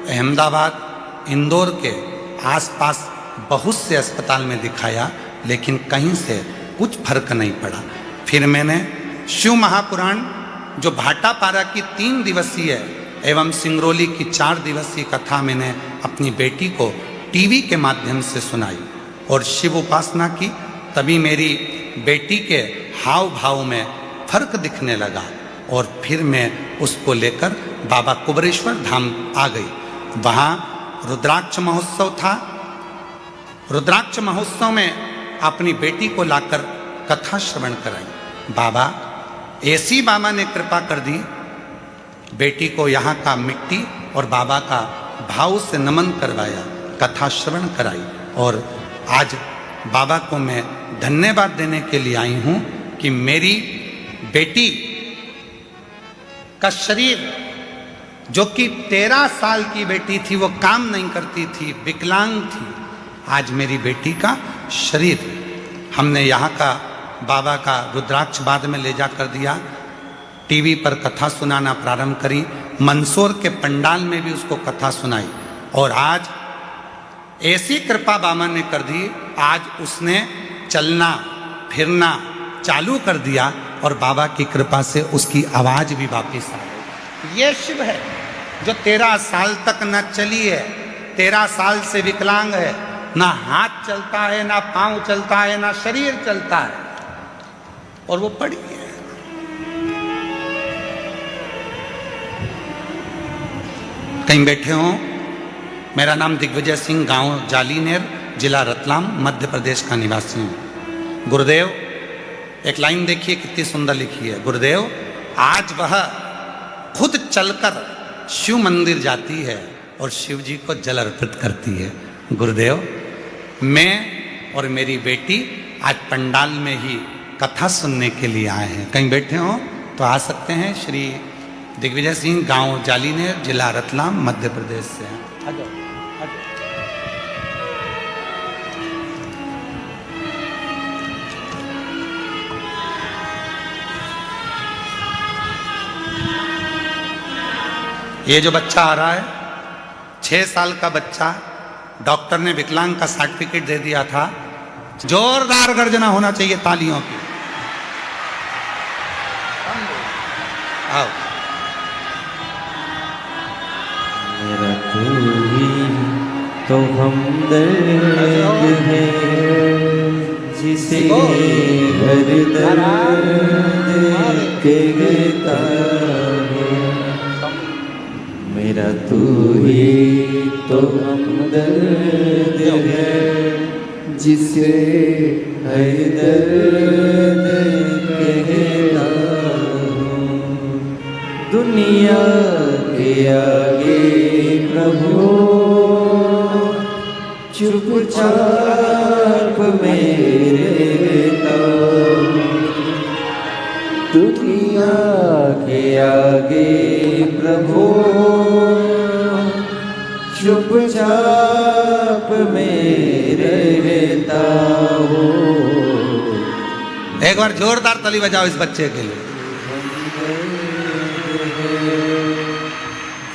अहमदाबाद, इंदौर के आसपास बहुत से अस्पताल में दिखाया, लेकिन कहीं से कुछ फर्क नहीं पड़ा। फिर मैंने शिव महापुराण जो भाटापारा की 3 दिवसीय एवं सिंगरौली की 4 दिवसीय कथा मैंने अपनी बेटी को टीवी के माध्यम से सुनाई और शिव उपासना की। तभी मेरी बेटी के हाव भाव में फर्क दिखने लगा और फिर मैं उसको लेकर बाबा कुबरेश्वर धाम आ गई। वहाँ रुद्राक्ष महोत्सव था। रुद्राक्ष महोत्सव में अपनी बेटी को लाकर कथा श्रवण कराई। बाबा, ऐसी बाबा ने कृपा कर दी, बेटी को यहाँ का मिट्टी और बाबा का भाव से नमन करवाया, कथा श्रवण कराई। और आज बाबा को मैं धन्यवाद देने के लिए आई हूँ कि मेरी बेटी का शरीर, जो कि 13 साल की बेटी थी, वो काम नहीं करती थी, विकलांग थी, आज मेरी बेटी का शरीर, हमने यहाँ का बाबा का रुद्राक्ष बाद में ले जा कर दिया। टीवी पर कथा सुनाना प्रारंभ करी। मंदसौर के पंडाल में भी उसको कथा सुनाई और आज ऐसी कृपा बाबा ने कर दी, आज उसने चलना फिरना चालू कर दिया और बाबा की कृपा से उसकी आवाज भी वापस आ गई। ये शिव है जो 13 साल तक न चली है, 13 साल से विकलांग है, ना हाथ चलता है, ना पांव चलता है, ना शरीर चलता है, और वो पड़ी है। कहीं बैठे हों, मेरा नाम दिग्विजय सिंह, गांव जालीनेर, जिला रतलाम, मध्य प्रदेश का निवासी हूँ। गुरुदेव, एक लाइन देखिए कितनी सुंदर लिखी है। गुरुदेव, आज वह खुद चलकर शिव मंदिर जाती है और शिव जी को जल अर्पित करती है। गुरुदेव, मैं और मेरी बेटी आज पंडाल में ही कथा सुनने के लिए आए हैं। कहीं बैठे हों तो आ सकते हैं। श्री दिग्विजय सिंह, गांव जालीनेर, जिला रतलाम, मध्य प्रदेश से हैं। आ जाओ, आ जाओ। ये जो बच्चा आ रहा है, 6 साल का बच्चा, डॉक्टर ने विकलांग का सर्टिफिकेट दे दिया था। जोरदार गर्जना होना चाहिए तालियों की। आओ। मेरा तू ही तो हमदर्द है, जिसे हर दर्द कहता है। मेरा तू ही तो हमदर्द है, जिसे हर दर्द कहता हूँ। दुनिया के आगे प्रभु चुपचाप मेरे दुनिया के आगे प्रभु चुपचाप मेरे रहता हो। एक बार जोरदार ताली बजाओ इस बच्चे के लिए।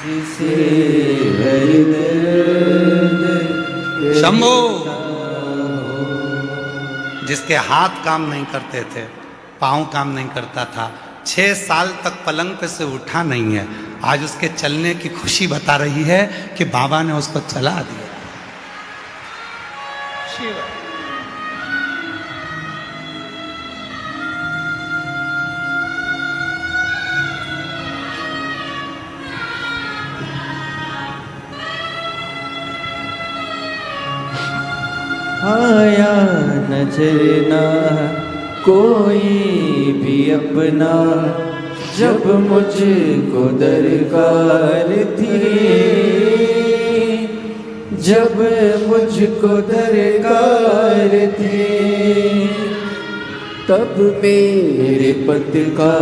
जिसे हर दर्द शंभो। जिसके हाथ काम नहीं करते थे, पाँव काम नहीं करता था, 6 साल तक पलंग पे से उठा नहीं है, आज उसके चलने की खुशी बता रही है कि बाबा ने उसको चला दिया। शिव। आया नजर ना कोई भी अपना, जब मुझको दरकार थी, जब मुझको दरकार थी, तब मेरे पद का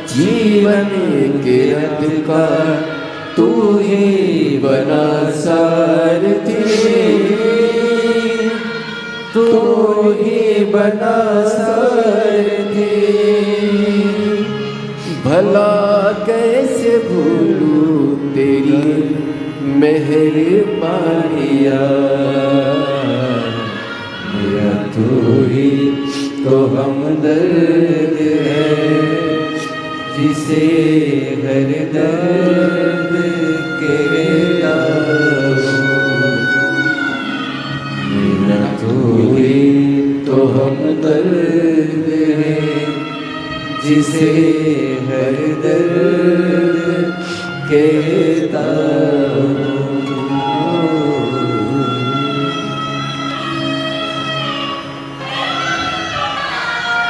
जीवन के रथ का तू ही बना सारथी, तू ही बना सारथी। भला कैसे भूलूं तेरी मेहरबानियाँ, मेरा तू ही तो हमदर्द है, जिसे हर दर्द कहता हूँ। मेरा तू ही तो हमदर्द है, जिसे हर दर्द कहता हूँ।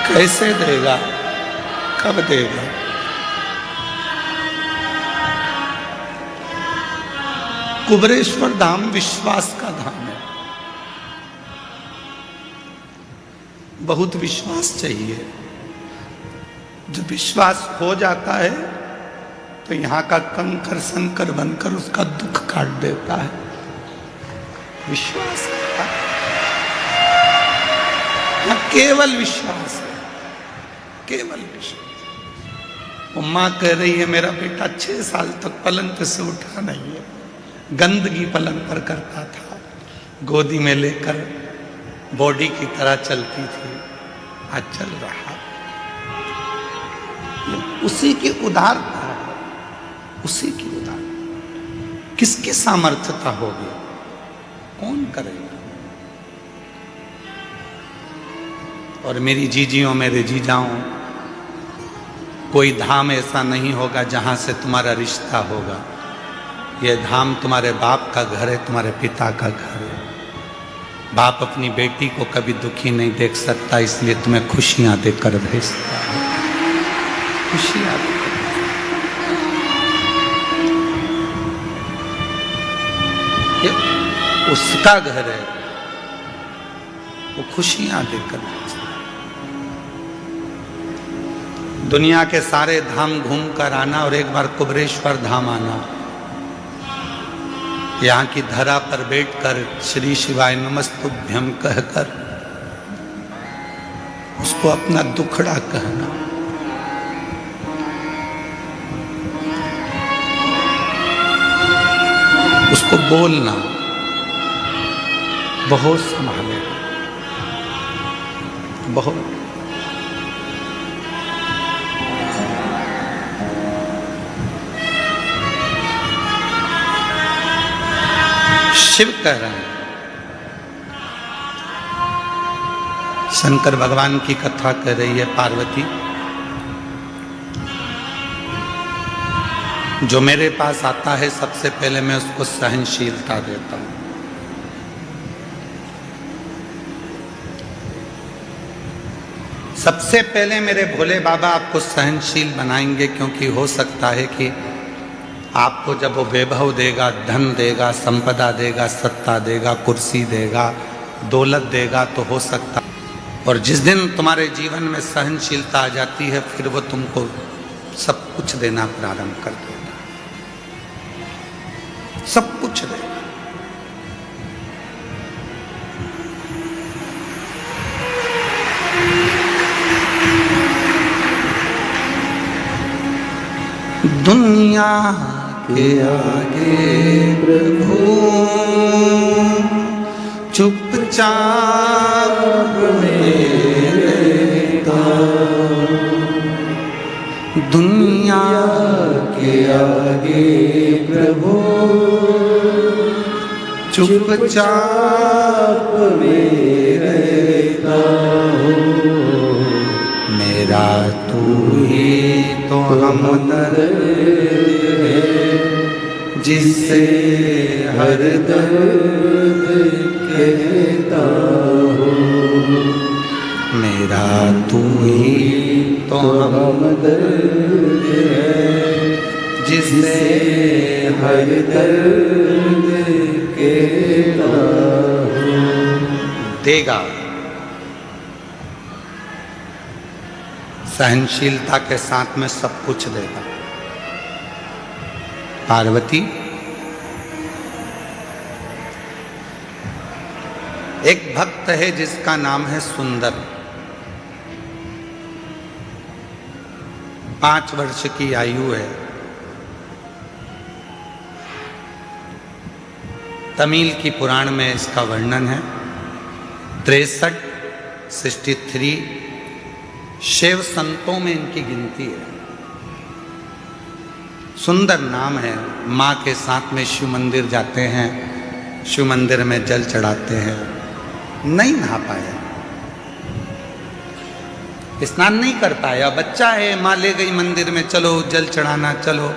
कैसे देगा, कब देगा? कुबरेश्वर धाम विश्वास का धाम है। बहुत विश्वास चाहिए। जो विश्वास हो जाता है तो यहाँ का कंकर संकर बनकर उसका दुख काट देता है। विश्वास यहाँ केवल विश्वास है, केवल विश्वास। वो माँ कह रही है मेरा बेटा 6 साल तक पलंग पे से उठा नहीं है, गंदगी पलंग पर करता था, गोदी में लेकर बॉडी की तरह चलती थी, आज चल रहा। उसी की उदारता है, उसी की उदारता। किसकी सामर्थ्यता होगी? कौन करेगा? और मेरी जीजियों, मेरे जीजाओं, कोई धाम ऐसा नहीं होगा जहां से तुम्हारा रिश्ता होगा। यह धाम तुम्हारे बाप का घर है, तुम्हारे पिता का घर है। बाप अपनी बेटी को कभी दुखी नहीं देख सकता, इसलिए तुम्हें खुशियां देकर भेजता है, खुशियां देकर। ये उसका घर है, वो खुशियां देकर भेजता है। दुनिया के सारे धाम घूम कर आना और एक बार कुबरेश्वर धाम आना, यहाँ की धरा पर बैठकर श्री शिवाय नमस्तुभ्यम कहकर उसको अपना दुखड़ा कहना, उसको बोलना, बहुत संभाले, बहुत। शिव कह रहे हैं, शंकर भगवान की कथा कह रही है पार्वती, जो मेरे पास आता है सबसे पहले मैं उसको सहनशीलता देता हूं। सबसे पहले मेरे भोले बाबा आपको सहनशील बनाएंगे, क्योंकि हो सकता है कि आपको जब वो वैभव देगा, धन देगा, संपदा देगा, सत्ता देगा, कुर्सी देगा, दौलत देगा, तो हो सकता, और जिस दिन तुम्हारे जीवन में सहनशीलता आ जाती है फिर वो तुमको सब कुछ देना प्रारंभ कर देगा, सब कुछ देगा। दुनिया के आगे प्रभु चुपचाप रहता दुनिया के आगे प्रभु चुपचाप में रहता हूँ। मेरा तू ही तो हमदर्द है जिससे हर दर्द कहता हूँ। मेरा तू ही तो हमदर्द है जिससे हर दर्द कहता हूँ। देगा। सहनशीलता के साथ में सब कुछ देगा। पार्वती एक भक्त है जिसका नाम है सुंदर। 5 वर्ष की आयु है। तमिल की पुराण में इसका वर्णन है। 63 शिव संतों में इनकी गिनती है। सुंदर नाम है। माँ के साथ में शिव मंदिर जाते हैं, शिव मंदिर में जल चढ़ाते हैं। नहीं नहा पाया, स्नान नहीं कर पाया। बच्चा है, माँ ले गई मंदिर में, चलो जल चढ़ाना चलो।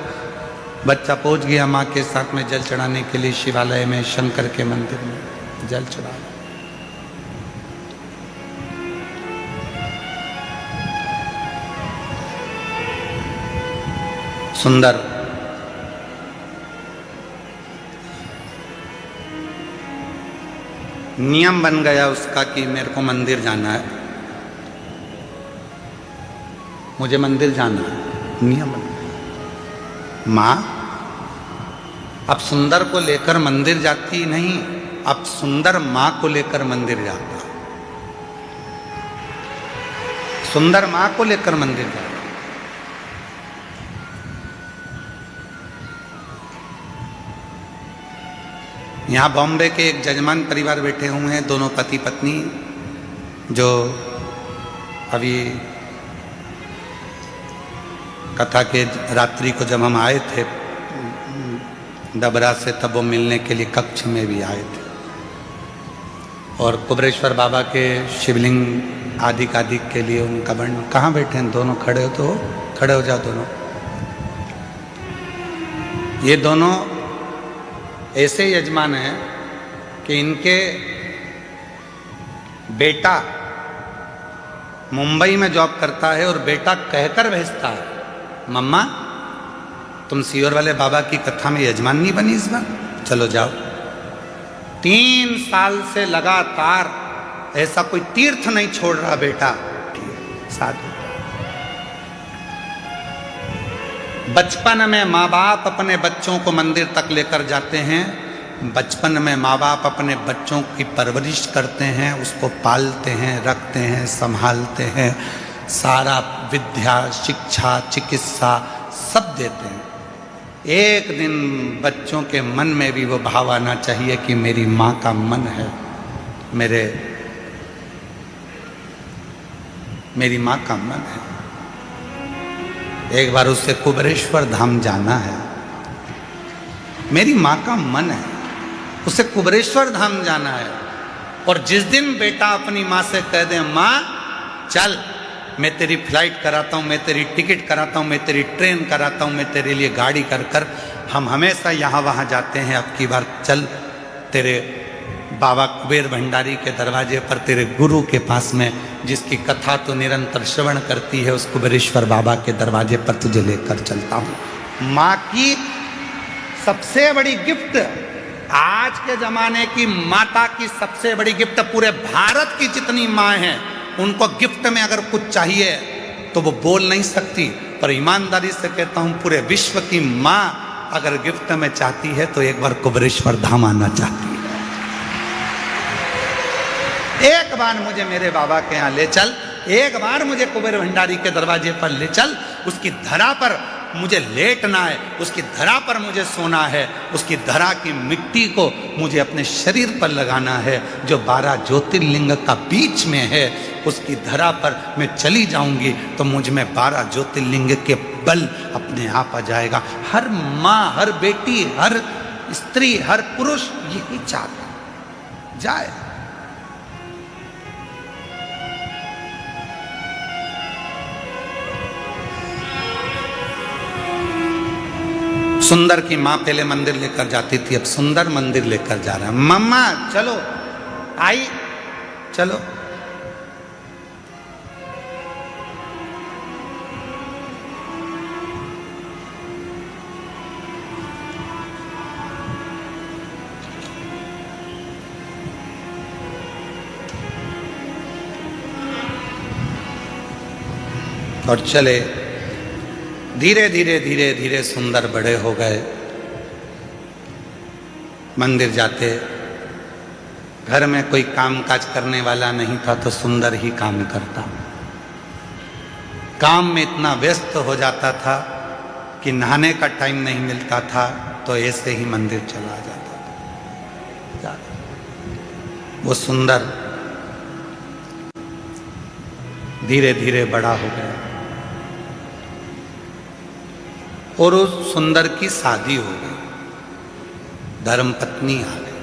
बच्चा पहुंच गया माँ के साथ में जल चढ़ाने के लिए शिवालय में, शंकर के मंदिर में जल चढ़ाया। सुंदर नियम बन गया उसका कि मेरे को मंदिर जाना है, मुझे मंदिर जाना है, नियम बन गया। माँ अब सुंदर को लेकर मंदिर जाती नहीं, अब सुंदर माँ को लेकर मंदिर जाता। सुंदर माँ को लेकर मंदिर जाता। यहाँ बॉम्बे के एक जजमान परिवार बैठे हुए हैं, दोनों पति पत्नी, जो अभी कथा के रात्रि को जब हम आए थे डबरा से, तब वो मिलने के लिए कक्ष में भी आए थे। और कुबरेश्वर बाबा के शिवलिंग आदि के लिए उनका वर्णन। कहाँ बैठे हैं दोनों? खड़े हो तो खड़े हो जाओ दोनों। ये दोनों ऐसे यजमान हैं कि इनके बेटा मुंबई में जॉब करता है और बेटा कहकर भेजता है, मम्मा तुम सीहोर वाले बाबा की कथा में यजमान नहीं बनी इस बार, चलो जाओ। 3 साल से लगातार ऐसा कोई तीर्थ नहीं छोड़ रहा बेटा, साथ। बचपन में माँ बाप अपने बच्चों को मंदिर तक लेकर जाते हैं। बचपन में माँ बाप अपने बच्चों की परवरिश करते हैं, उसको पालते हैं, रखते हैं, संभालते हैं, सारा विद्या, शिक्षा, चिकित्सा सब देते हैं। एक दिन बच्चों के मन में भी वो भाव आना चाहिए कि मेरी माँ का मन है, मेरी माँ का मन है। एक बार उससे कुबरेश्वर धाम जाना है, मेरी माँ का मन है, उसे कुबरेश्वर धाम जाना है। और जिस दिन बेटा अपनी माँ से कह दे, माँ चल मैं तेरी फ्लाइट कराता हूँ, मैं तेरी टिकट कराता हूँ, मैं तेरी ट्रेन कराता हूँ, मैं तेरे लिए गाड़ी कर हम हमेशा यहाँ वहाँ जाते हैं, अब की बार चल तेरे बाबा कुबेर भंडारी के दरवाजे पर, तेरे गुरु के पास में, जिसकी कथा तो निरंतर श्रवण करती है, उस कुबेरेश्वर बाबा के दरवाजे पर तुझे लेकर चलता हूँ। माँ की सबसे बड़ी गिफ्ट, आज के जमाने की माता की सबसे बड़ी गिफ्ट, पूरे भारत की जितनी माँ हैं उनको गिफ्ट में अगर कुछ चाहिए तो वो बोल नहीं सकती, पर ईमानदारी से कहता हूँ पूरे विश्व की माँ अगर गिफ्ट में चाहती है तो एक बार कुबेरेश्वर धाम आना चाहती है। एक बार मुझे मेरे बाबा के यहाँ ले चल, एक बार मुझे कुबेर भंडारी के दरवाजे पर ले चल, उसकी धरा पर मुझे लेटना है, उसकी धरा पर मुझे सोना है, उसकी धरा की मिट्टी को मुझे अपने शरीर पर लगाना है, जो 12 ज्योतिर्लिंग का बीच में है, उसकी धरा पर मैं चली जाऊंगी तो मुझ में 12 ज्योतिर्लिंग के बल अपने आप आ जाएगा। हर माँ, हर बेटी, हर स्त्री, हर पुरुष यही चाहता जाए। सुंदर की माँ पहले मंदिर लेकर जाती थी, अब सुंदर मंदिर लेकर जा रहा है। मम्मा चलो, आई चलो। और चले, धीरे धीरे धीरे धीरे सुंदर बड़े हो गए। मंदिर जाते, घर में कोई काम काज करने वाला नहीं था तो सुंदर ही काम करता। काम में इतना व्यस्त हो जाता था कि नहाने का टाइम नहीं मिलता था, तो ऐसे ही मंदिर चला जाता था। वो सुंदर धीरे धीरे बड़ा हो गया और उस सुंदर की शादी हो गई, धर्मपत्नी आ गई।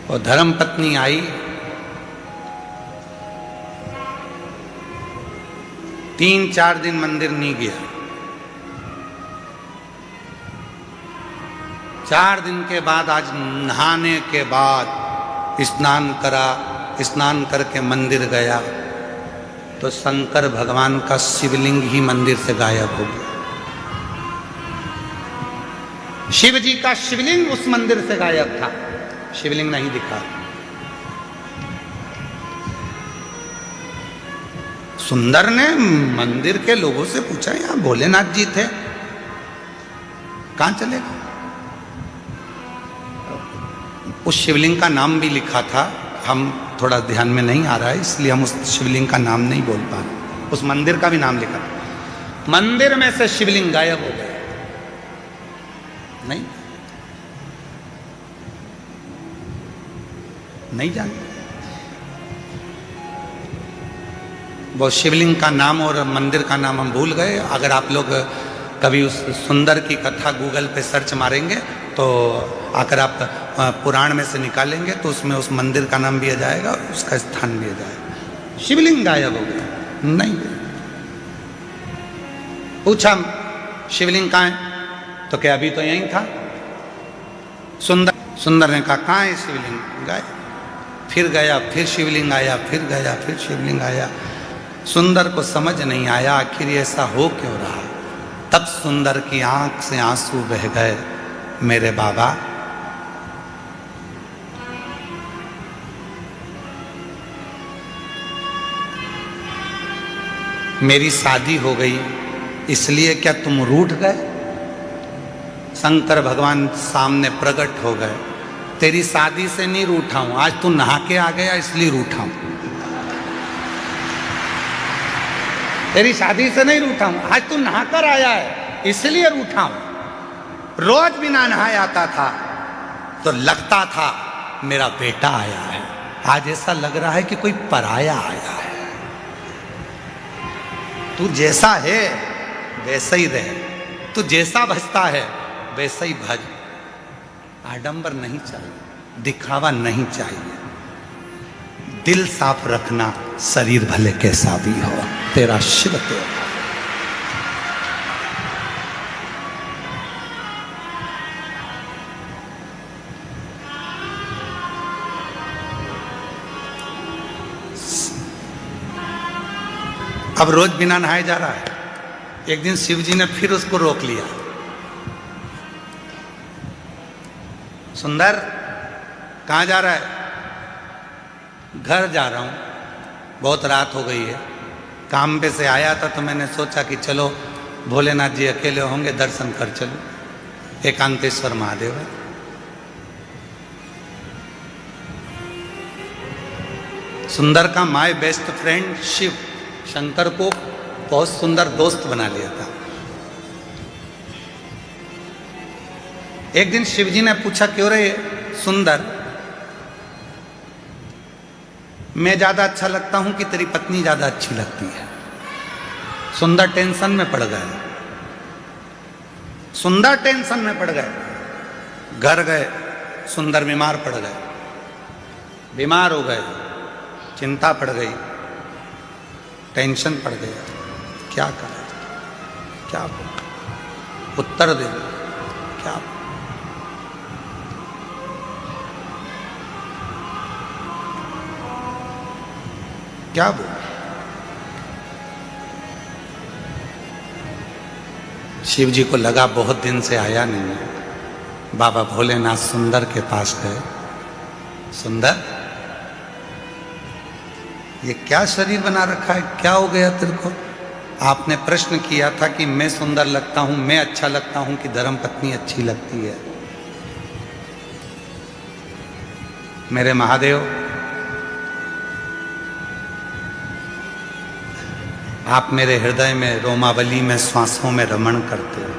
और धर्मपत्नी आई, 3-4 दिन मंदिर नहीं गया। 4 दिन के बाद, आज नहाने के बाद स्नान करा, स्नान करके मंदिर गया तो शंकर भगवान का शिवलिंग ही मंदिर से गायब हो गया। शिव जी का शिवलिंग उस मंदिर से गायब था, शिवलिंग नहीं दिखा। सुंदर ने मंदिर के लोगों से पूछा, यहां भोलेनाथ जी थे, कहां चले गए? उस शिवलिंग का नाम भी लिखा था, हम थोड़ा ध्यान में नहीं आ रहा है इसलिए हम उस शिवलिंग का नाम नहीं बोल पा रहे। उस मंदिर का भी नाम लिखा था। मंदिर में से शिवलिंग गायब हो गया। नहीं, नहीं जानते वो शिवलिंग का नाम और मंदिर का नाम हम भूल गए। अगर आप लोग कभी उस सुंदर की कथा गूगल पे सर्च मारेंगे तो अगर आप पुराण में से निकालेंगे तो उसमें उस मंदिर का नाम भी आ जाएगा और उसका स्थान भी आ जाएगा। शिवलिंग गायब हो गया, नहीं। पूछा शिवलिंग कहाँ है तो क्या अभी तो यहीं था। सुंदर ने कहा कहाँ है शिवलिंग? गायब। फिर गया, फिर शिवलिंग आया, फिर गया, फिर शिवलिंग आया। सुंदर को समझ नहीं आया आखिर ऐसा हो क्यों रहा। तब सुंदर की आंख से आंसू बह गए, मेरे बाबा मेरी शादी हो गई इसलिए क्या तुम रूठ गए? शंकर भगवान सामने प्रकट हो गए, तेरी शादी से नहीं रूठा हूं, आज तू नहा के आ गया इसलिए रूठा हूं। तेरी शादी से नहीं रूठा हूं, आज तू नहाकर आया है इसलिए रूठा हूं। रोज बिना नहाए आता था तो लगता था मेरा बेटा आया है, आज ऐसा लग रहा है कि कोई पराया आया है। तू जैसा है वैसा ही रहे, तू जैसा भजता है वैसा ही भज। आडंबर नहीं चाहिए, दिखावा नहीं चाहिए, दिल साफ रखना, शरीर भले कैसा भी हो, तेरा शिव तेरा। अब रोज बिना नहाए जा रहा है। एक दिन शिव जी ने फिर उसको रोक लिया, सुंदर कहाँ जा रहा है? घर जा रहा हूँ, बहुत रात हो गई है। काम पे से आया था तो मैंने सोचा कि चलो भोलेनाथ जी अकेले होंगे, दर्शन कर चलो। एकांतेश्वर महादेव है। सुंदर का my best friend Shiv Shankar को बहुत सुंदर दोस्त बना लिया था। एक दिन शिव जी ने पूछा, क्यों रे सुंदर, मैं ज्यादा अच्छा लगता हूं कि तेरी पत्नी ज्यादा अच्छी लगती है? सुंदर टेंशन में पड़ गए, सुंदर टेंशन में पड़ गए। घर गए, सुंदर बीमार पड़ गए, बीमार हो गए, चिंता पड़ गई, टेंशन पड़ गया, क्या करें, क्या बोले, उत्तर दे, क्या बोले? क्या बोले? शिव जी को लगा बहुत दिन से आया नहीं है। बाबा भोलेनाथ सुंदर के पास गए, सुंदर ये क्या शरीर बना रखा है, क्या हो गया तेरे को? आपने प्रश्न किया था कि मैं सुंदर लगता हूं, मैं अच्छा लगता हूं कि धर्म पत्नी अच्छी लगती है? मेरे महादेव, आप मेरे हृदय में, रोमावली में, श्वासों में रमण करते हो।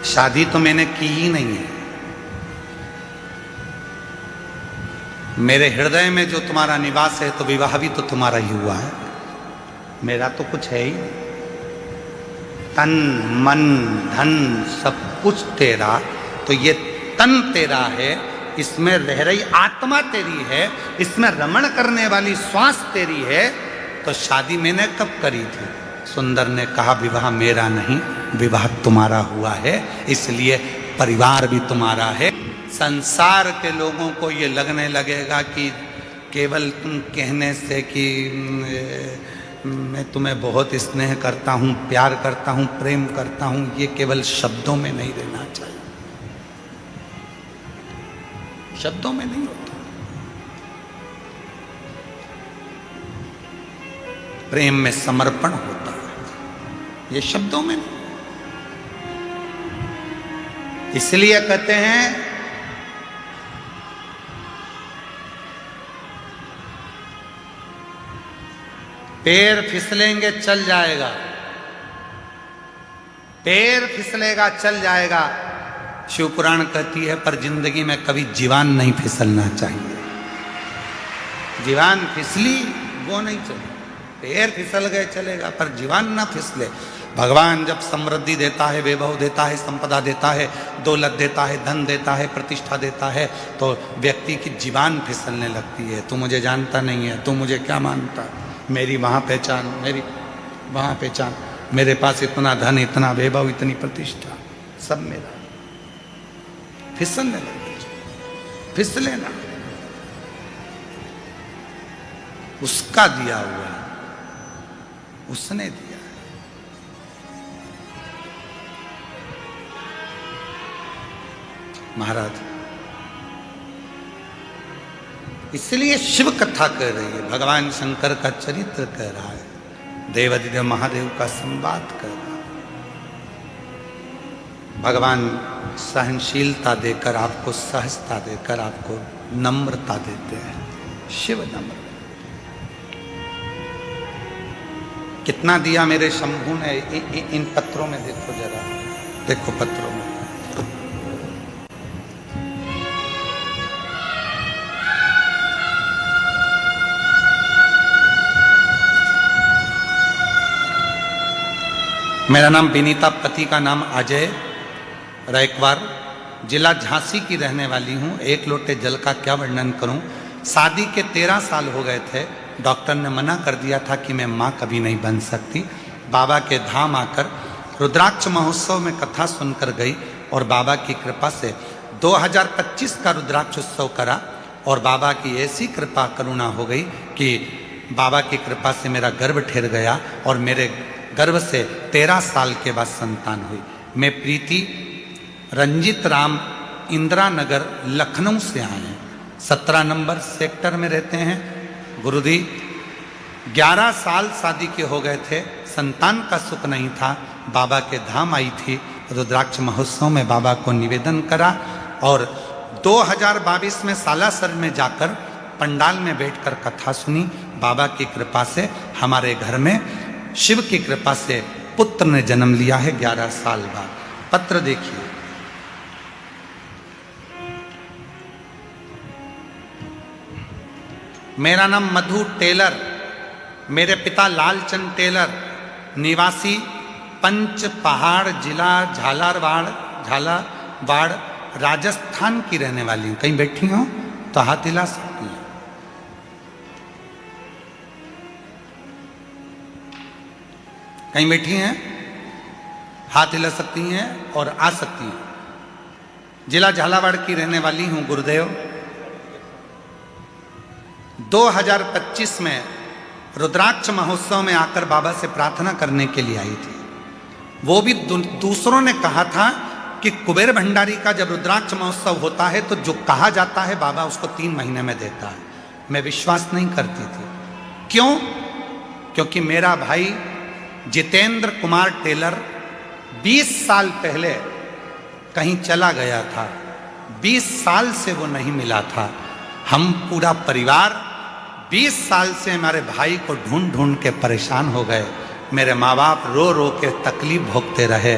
शादी तो मैंने की ही नहीं है। मेरे हृदय में जो तुम्हारा निवास है तो विवाह भी तो तुम्हारा ही हुआ है, मेरा तो कुछ है ही। तन मन धन सब कुछ तेरा, तो ये तन तेरा है, इसमें रह रही आत्मा तेरी है, इसमें रमण करने वाली श्वास तेरी है, तो शादी मैंने कब करी थी? सुंदर ने कहा, विवाह मेरा नहीं, विवाह तुम्हारा हुआ है, इसलिए परिवार भी तुम्हारा है। संसार के लोगों को ये लगने लगेगा कि केवल तुम कहने से कि मैं तुम्हें बहुत स्नेह करता हूँ, प्यार करता हूँ, प्रेम करता हूँ, ये केवल शब्दों में नहीं रहना चाहिए, शब्दों में नहीं होता। प्रेम में समर्पण होता है, ये शब्दों में नहीं। इसलिए कहते हैं पैर फिसलेंगे चल जाएगा, पैर फिसलेगा चल जाएगा, शिवपुराण कहती है, पर जिंदगी में कभी जीवान नहीं फिसलना चाहिए। जीवान फिसली वो नहीं चले, पैर फिसल गए चलेगा, पर जीवान ना फिसले। भगवान जब समृद्धि देता है, वैभव देता है, संपदा देता है, दौलत देता है, धन देता है, प्रतिष्ठा देता है, तो व्यक्ति की जीवान फिसलने लगती है। तू मुझे जानता नहीं है, तू मुझे क्या मानता, मेरी वहाँ पहचान, मेरी वहाँ पहचान, मेरे पास इतना धन, इतना वैभव, इतनी प्रतिष्ठा, सब मेरा। फिसलने लगती, फिसले ना, उसका दिया हुआ है, उसने दिया। महाराज इसलिए शिव कथा कह रही है, भगवान शंकर का चरित्र कह रहा है, देवाधिदेव महादेव का संवाद कर रहा है। भगवान सहनशीलता देकर आपको, सहजता देकर आपको नम्रता देते हैं। शिव नम्र, कितना दिया मेरे शंभू ने। इन पत्रों में देखो जरा, देखो पत्रों में, मेरा नाम विनीता, पति का नाम अजय रैकवार, जिला झांसी की रहने वाली हूँ। एक लोटे जल का क्या वर्णन करूँ। शादी के 13 साल हो गए थे, डॉक्टर ने मना कर दिया था कि मैं माँ कभी नहीं बन सकती। बाबा के धाम आकर रुद्राक्ष महोत्सव में कथा सुनकर गई और बाबा की कृपा से 2025 का रुद्राक्ष उत्सव करा और बाबा की ऐसी कृपा करुणा हो गई कि बाबा की कृपा से मेरा गर्भ ठहर गया और मेरे गर्भ से 13 साल के बाद संतान हुई। मैं प्रीति रंजित राम इंदिरा नगर लखनऊ से आए हैं, 17 नंबर सेक्टर में रहते हैं। गुरुजी 11 साल शादी के हो गए थे, संतान का सुख नहीं था। बाबा के धाम आई थी, रुद्राक्ष महोत्सव में बाबा को निवेदन करा और 2022 में सालासर में जाकर पंडाल में बैठकर कथा सुनी। बाबा की कृपा से हमारे घर में शिव की कृपा से पुत्र ने जन्म लिया है 11 साल बाद। पत्र देखिए, मेरा नाम मधु टेलर, मेरे पिता लालचंद टेलर, निवासी पंच पहाड़, जिला झालावाड़ राजस्थान की रहने वाली हूं। कहीं बैठी हो तो हाथ हिला सकती है। कहीं बैठी हैं, हाथ हिला सकती हैं और आ सकती हैं। जिला झालावाड़ की रहने वाली हूं गुरुदेव। 2025 में रुद्राक्ष महोत्सव में आकर बाबा से प्रार्थना करने के लिए आई थी। वो भी दूसरों ने कहा था कि कुबेर भंडारी का जब रुद्राक्ष महोत्सव होता है तो जो कहा जाता है बाबा उसको 3 महीने में देता है। मैं विश्वास नहीं करती थी। क्यों? क्योंकि मेरा भाई जितेंद्र कुमार टेलर 20 साल पहले कहीं चला गया था। 20 साल से वो नहीं मिला था। हम पूरा परिवार 20 साल से हमारे भाई को ढूंढ ढूंढ के परेशान हो गए। मेरे माँ बाप रो रो के तकलीफ भोगते रहे।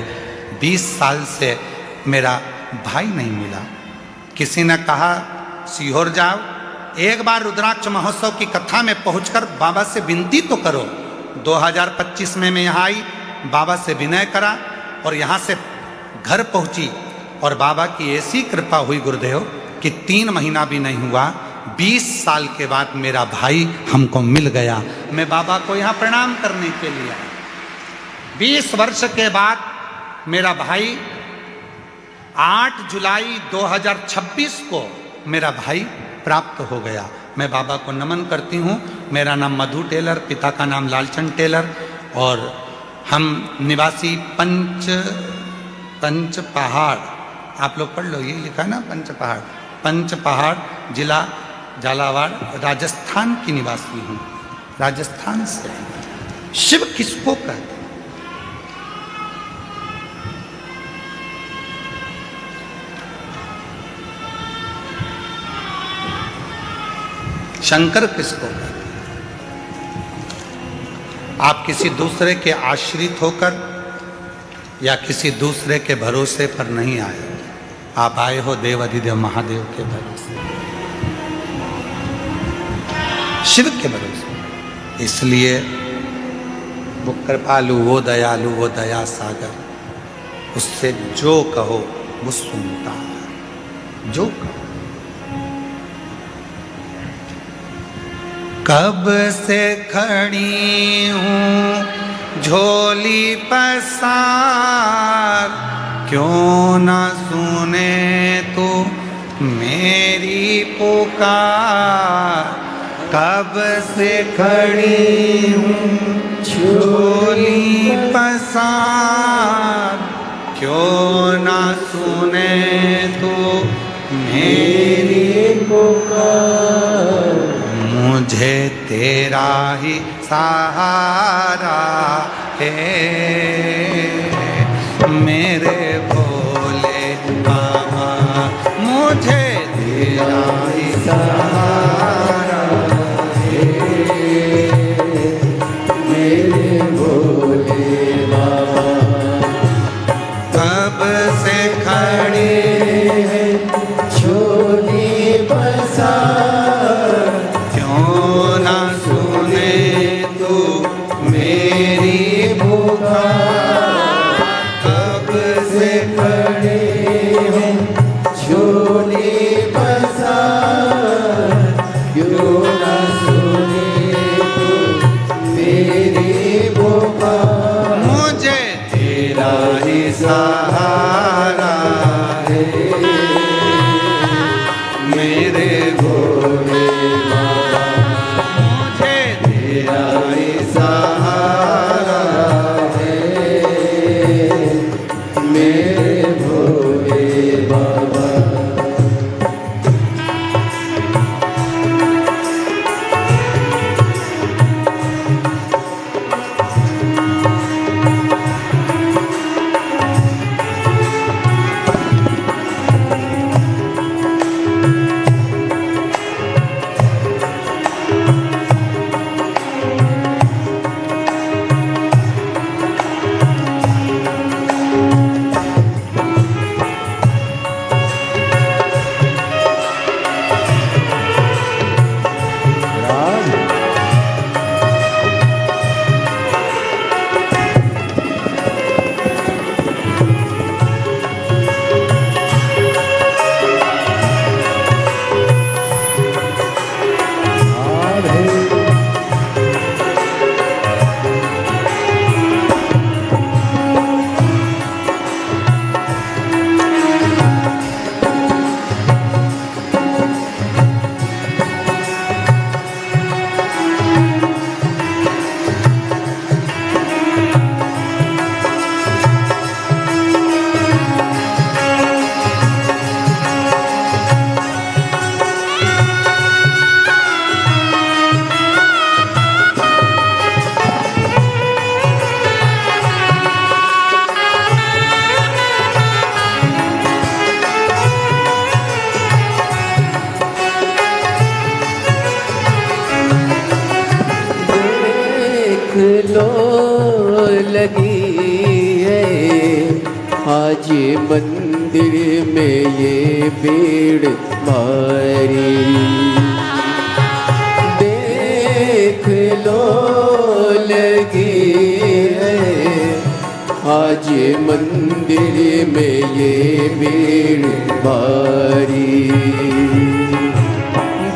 20 साल से मेरा भाई नहीं मिला। किसी ने कहा सीहोर जाओ, एक बार रुद्राक्ष महोत्सव की कथा में पहुंचकर बाबा से विनती तो करो। 2025 में मैं यहाँ आई, बाबा से विनय करा और यहाँ से घर पहुंची और बाबा की ऐसी कृपा हुई गुरुदेव कि 3 महीना भी नहीं हुआ, 20 साल के बाद मेरा भाई हमको मिल गया। मैं बाबा को यहाँ प्रणाम करने के लिए आया। 20 वर्ष के बाद मेरा भाई 8 जुलाई 2026 को मेरा भाई प्राप्त हो गया। मैं बाबा को नमन करती हूँ। मेरा नाम मधु टेलर, पिता का नाम लालचंद टेलर और हम निवासी पंच पहाड़, आप लोग पढ़ लो, ये लिखा है ना पंच पहाड़ जिला झालावाड़ राजस्थान की निवासी हूँ। राजस्थान से। शिव किसको कहते हैं? शंकर किसको कहते हैं? आप किसी दूसरे के आश्रित होकर या किसी दूसरे के भरोसे पर नहीं आए। आप आए हो देव अधिदेव महादेव के भरोसे, शिव के भरोसे। इसलिए वो कृपालु, वो दयालु, वो दया सागर, उससे जो कहो वो सुनता है। जो कहो। कब से खड़ी हूँ झोली पसार, क्यों ना सुने तू मेरी पुकार। कब से खड़ी हूँ झोली पसार, क्यों ना सुने तू मेरी पुकार। मुझे तेरा ही सहारा है मेरे भोले बाबा, मुझे तेरा ही सहारा है मेरे भोले बाबा। कब से खड़े हैं झोली पसार, क्यों ना सुने तू मेरी पुकार। कब से खड़े हैं झोली पसार, क्यों ना सुने तू मेरी पुकार। मुझे तेरा ही सहारा है मेरे भोले बाबा, मुझे तेरा ही सहारा है मेरे भोले बाबा। आज मंदिर में ये भीड़ भारी। देख लो लगी है आज मंदिर में ये भीड़ भारी।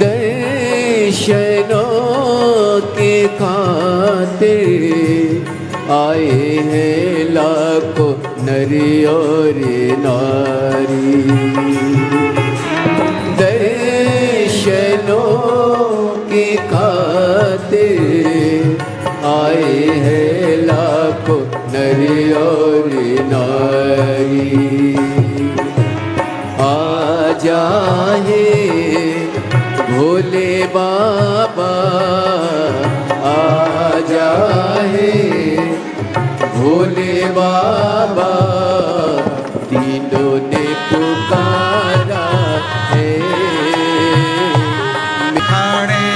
दर्शनों के खातिर आए हैं लाखों नर और नारी। दर्शनों के खातिर आए हैं लाखों नर और नारी। आ जाए भोले बाबा, आ जाए भोले बाबा, तीनों ने पुकारा है। खड़े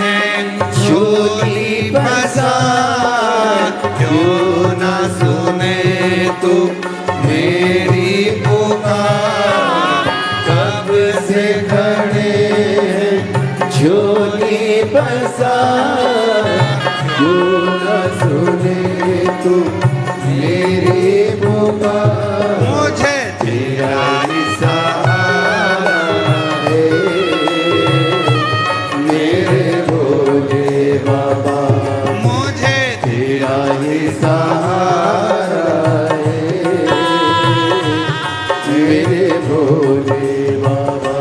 हैं झोली पसार, क्यों ना सुने तू मेरी पुकार। कब से खड़े हैं झोली पसार, क्यों ना सुने तू मेरी पुकार। मुझे तेरा सहारा है मेरे भोले बाबा, मुझे तेरा ही सहारा है मेरे भोले बाबा।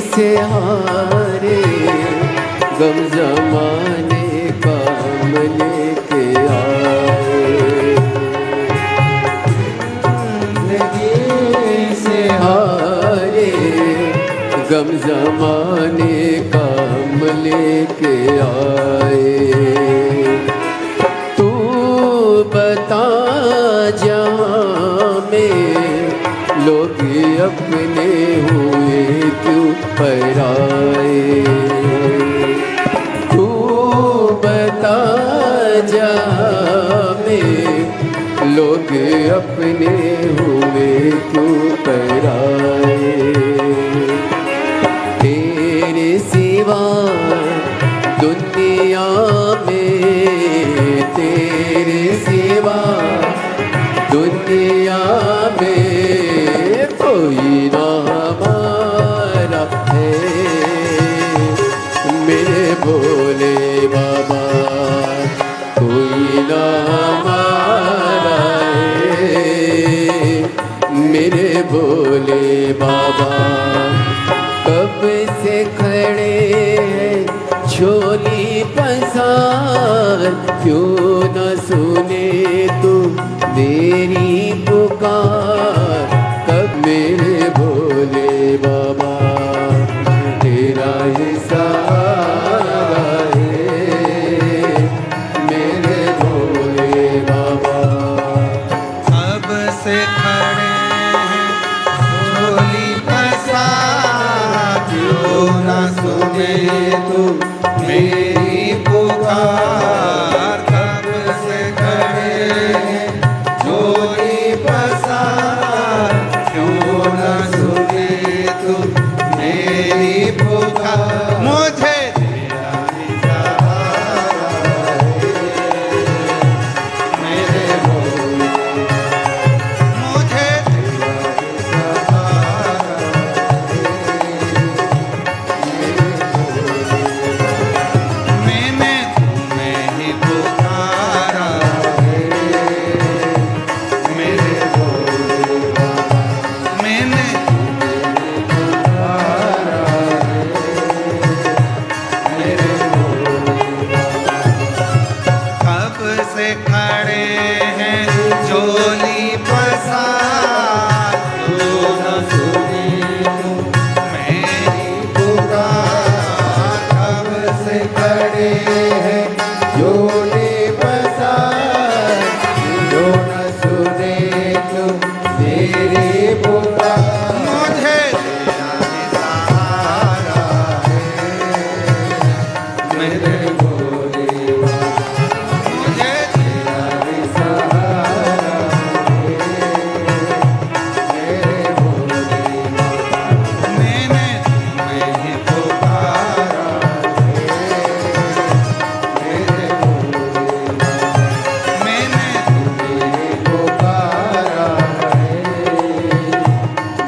से हारे गम जमाने का लेके आए, जिंदगी से हारे गम जमाने का लेके आए। तू बता जहाँ में लोग अपने हुए क्यों पराए, तू बता अपने हुए क्यों पराए। तेरे सिवा दुनिया में, तेरे सिवा दुनिया में कोई ना हमारा है। मेरे भोले बाबा कोई ना हमारा है। मेरे भोले बाबा कब से खड़े हैं झोली पसार, क्यों न सुने तू मेरी पुकार। कब मेरे भोले बाबा तेरा ही सहारा है। मेरे भोले बाबा अब से खड़े हैं झोली पसार, क्यों न सुने तू मेरी पुकार। कब से खड़े हैं झोली पसार, क्यों न सुने तू मेरी पुकार। मुझे तेरा ही सहारा है। मेरे भोले मुझे तेरा ही सहारा है। मैंने तुम्हें ही पुकारा है। मेरे भोले बाबा मैंने तुम्हें पुकारा है। मेरे भोले कब से खड़े हैं झोली पसार, क्यों न सुने तू मेरी पुकार। कब से खड़े हैं झोली पसार, क्यों न सुने तू मेरी पुकार। मुझे तेरा ही सहारा है। मेरे भोले बाबा मुझे तेरा ही सहारा है। मेरे भोले बाबा मैंने तुम्हें ही पुकारा है। मेरे भोले बाबा मैंने तुम्हें ही पुकारा है।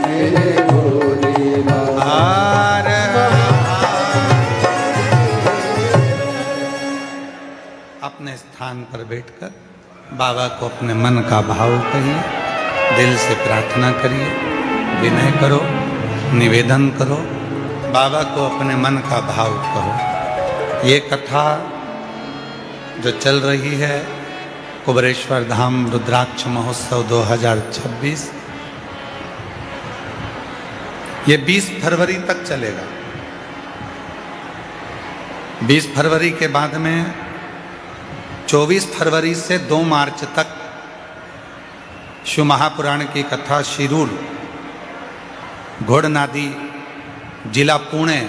मेरे भोले बाबा अपने स्थान पर बैठकर बाबा को अपने मन का भाव कहिए, दिल से प्रार्थना करिए, विनय करो, निवेदन करो, बाबा को अपने मन का भाव कहो। ये कथा जो चल रही है कुबरेश्वर धाम रुद्राक्ष महोत्सव 2026, ये 20 फरवरी तक चलेगा। 20 फरवरी के बाद में 24 फरवरी से 2 मार्च तक शिव महापुराण की कथा शिरूर घोड़नादी जिला पुणे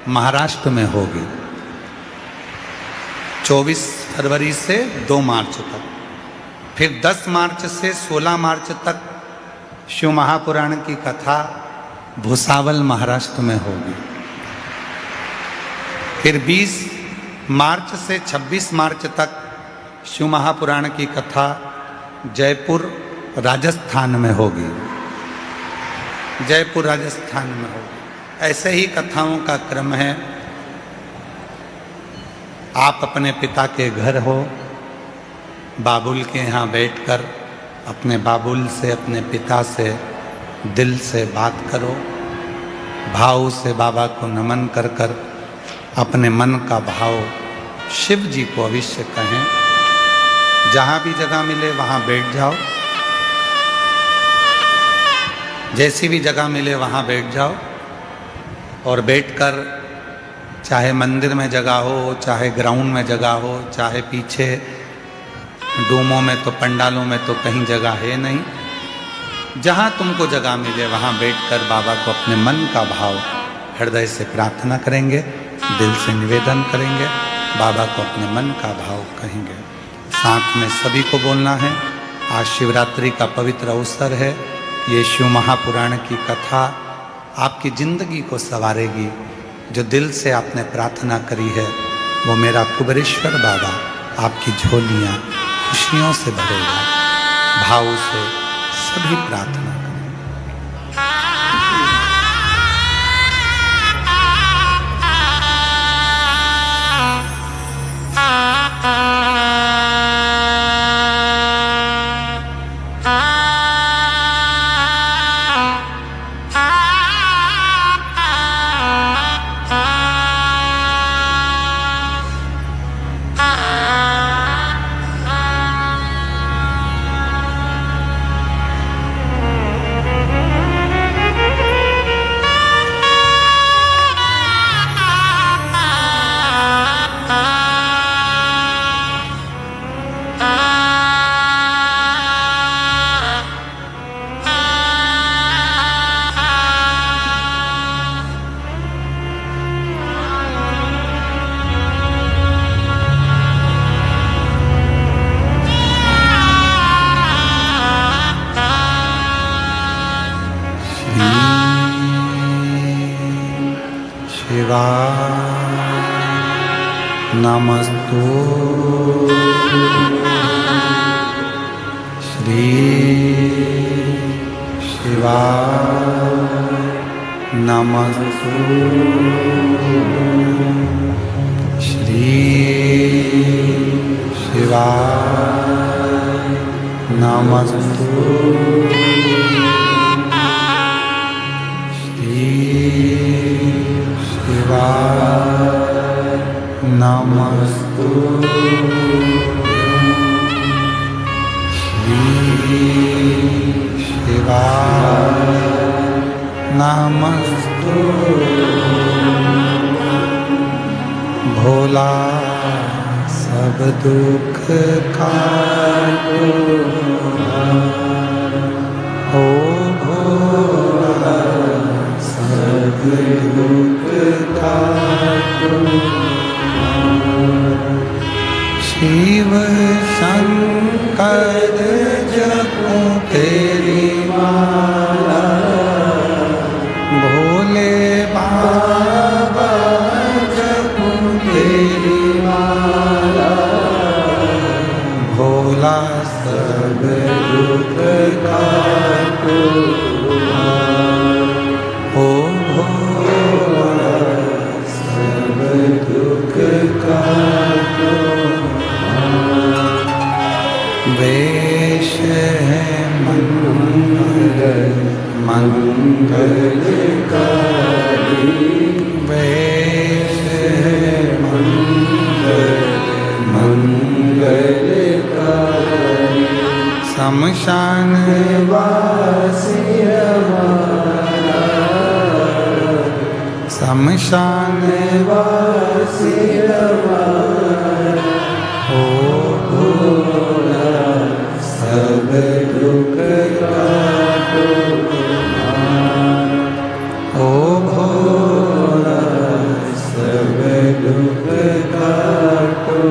महाराष्ट्र में होगी। 24 फरवरी से 2 मार्च तक, फिर 10 मार्च से 16 मार्च तक शिव महापुराण की कथा भुसावल महाराष्ट्र में होगी। फिर 20 मार्च से 26 मार्च तक शिव महापुराण की कथा जयपुर राजस्थान में होगी। जयपुर राजस्थान में होगी। ऐसे ही कथाओं का क्रम है। आप अपने पिता के घर हो, बाबुल के यहाँ बैठकर अपने बाबुल से, अपने पिता से दिल से बात करो, भाव से बाबा को नमन कर कर अपने मन का भाव शिव जी को अवश्य कहें। जहाँ भी जगह मिले वहाँ बैठ जाओ, जैसी भी जगह मिले वहाँ बैठ जाओ और बैठकर चाहे मंदिर में जगह हो, चाहे ग्राउंड में जगह हो, चाहे पीछे डूमों में तो पंडालों में तो कहीं जगह है नहीं, जहाँ तुमको जगह मिले वहाँ बैठकर बाबा को अपने मन का भाव हृदय से प्रार्थना करेंगे, दिल से निवेदन करेंगे, बाबा को अपने मन का भाव कहेंगे। साथ में सभी को बोलना है, आज शिवरात्रि का पवित्र अवसर है। ये शिव महापुराण की कथा आपकी जिंदगी को संवारेगी। जो दिल से आपने प्रार्थना करी है वो मेरा कुबेरेश्वर बाबा आपकी झोलियाँ खुशियों से भरेगा। भाव से सभी प्रार्थना करें। नमस्तु श्री शिवाय नमस्तु श्री शिवाय नमस्तु श्री शिवाय नमस्तु श्री शिवाय नमस्तु। भोला सब दुख काटो, ओ भोला सब दुख काटो। शिव शंकर जपो तेरी माला, भोले बाबा जपो तेरी माला। भोला सब दुख काटो, ओ भोला सब दुख काटो। वेश है मंगल मंगलकारी, वेश है मंगल मंगलकारी। शमशान वासी हमारा, शमशान वासी हमारा। ओ भोला सब दुख काटो, ओ भोला सब दुख काटो।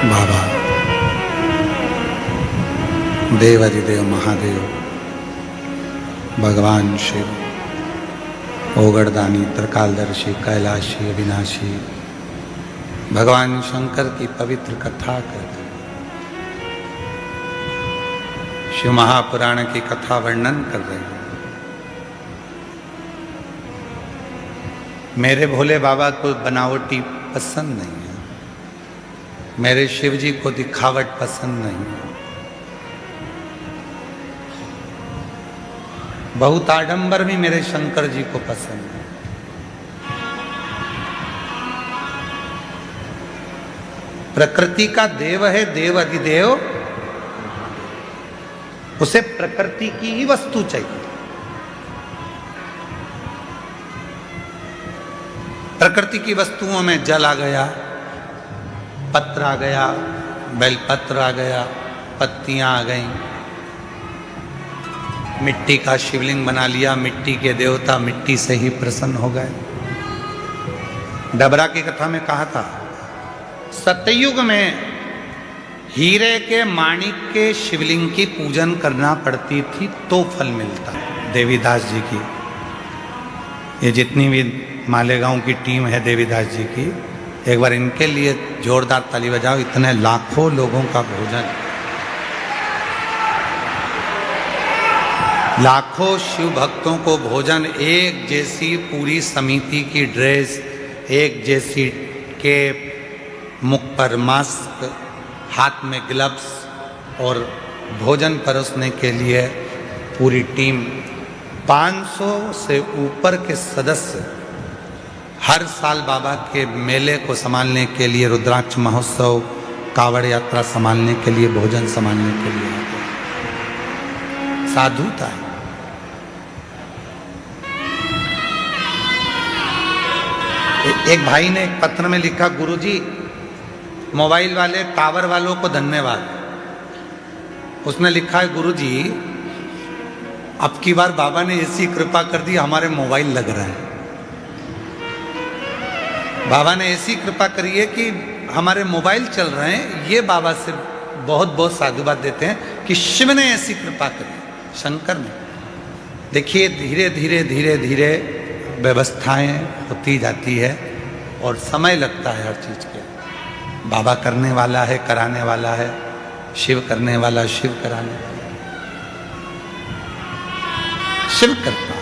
बाबा देवाधिदेव महादेव भगवान शिव ओगड़दानी त्रिकालदर्शी कैलाशी अविनाशी भगवान शंकर की पवित्र कथा कर शिव महापुराण की कथा वर्णन कर रहे हैं। मेरे भोले बाबा को बनावटी पसंद नहीं है, मेरे शिव जी को दिखावट पसंद नहीं है। बहुत आडंबर भी मेरे शंकर जी को पसंद है। प्रकृति का देव है देव अधिदेव, उसे प्रकृति की ही वस्तु चाहिए। प्रकृति की वस्तुओं में जल आ गया, पत्र आ गया, बेलपत्र आ गया, पत्तियां आ गईं, मिट्टी का शिवलिंग बना लिया, मिट्टी के देवता मिट्टी से ही प्रसन्न हो गए। डबरा की कथा में कहा था, सतयुग में हीरे के माणिक के शिवलिंग की पूजन करना पड़ती थी तो फल मिलता। देवीदास जी की, ये जितनी भी मालेगांव की टीम है देवीदास जी की, एक बार इनके लिए जोरदार ताली बजाओ। इतने लाखों लोगों का भोजन, लाखों शिव भक्तों को भोजन, एक जैसी पूरी समिति की ड्रेस, एक जैसी कैप, मुख पर मास्क, हाथ में ग्लव्स और भोजन परोसने के लिए पूरी टीम। 500 से ऊपर के सदस्य हर साल बाबा के मेले को संभालने के लिए, रुद्राक्ष महोत्सव, कावड़ यात्रा संभालने के लिए, भोजन संभालने के लिए आते। साधुता है। एक भाई ने एक पत्र में लिखा, गुरुजी मोबाइल वाले टावर वालों को धन्यवाद। उसने लिखा है, गुरुजी अब की बार बाबा ने ऐसी कृपा कर दी हमारे मोबाइल लग रहा है। बाबा ने ऐसी कृपा करी है कि हमारे मोबाइल चल रहे हैं। ये बाबा से बहुत बहुत साधुवाद देते हैं कि शिव ने ऐसी कृपा करी, शंकर ने। देखिए धीरे धीरे धीरे धीरे व्यवस्थाएं होती जाती है और समय लगता है हर चीज के। बाबा करने वाला है, कराने वाला है, शिव करने वाला, शिव कराने वाला, शिव करता है।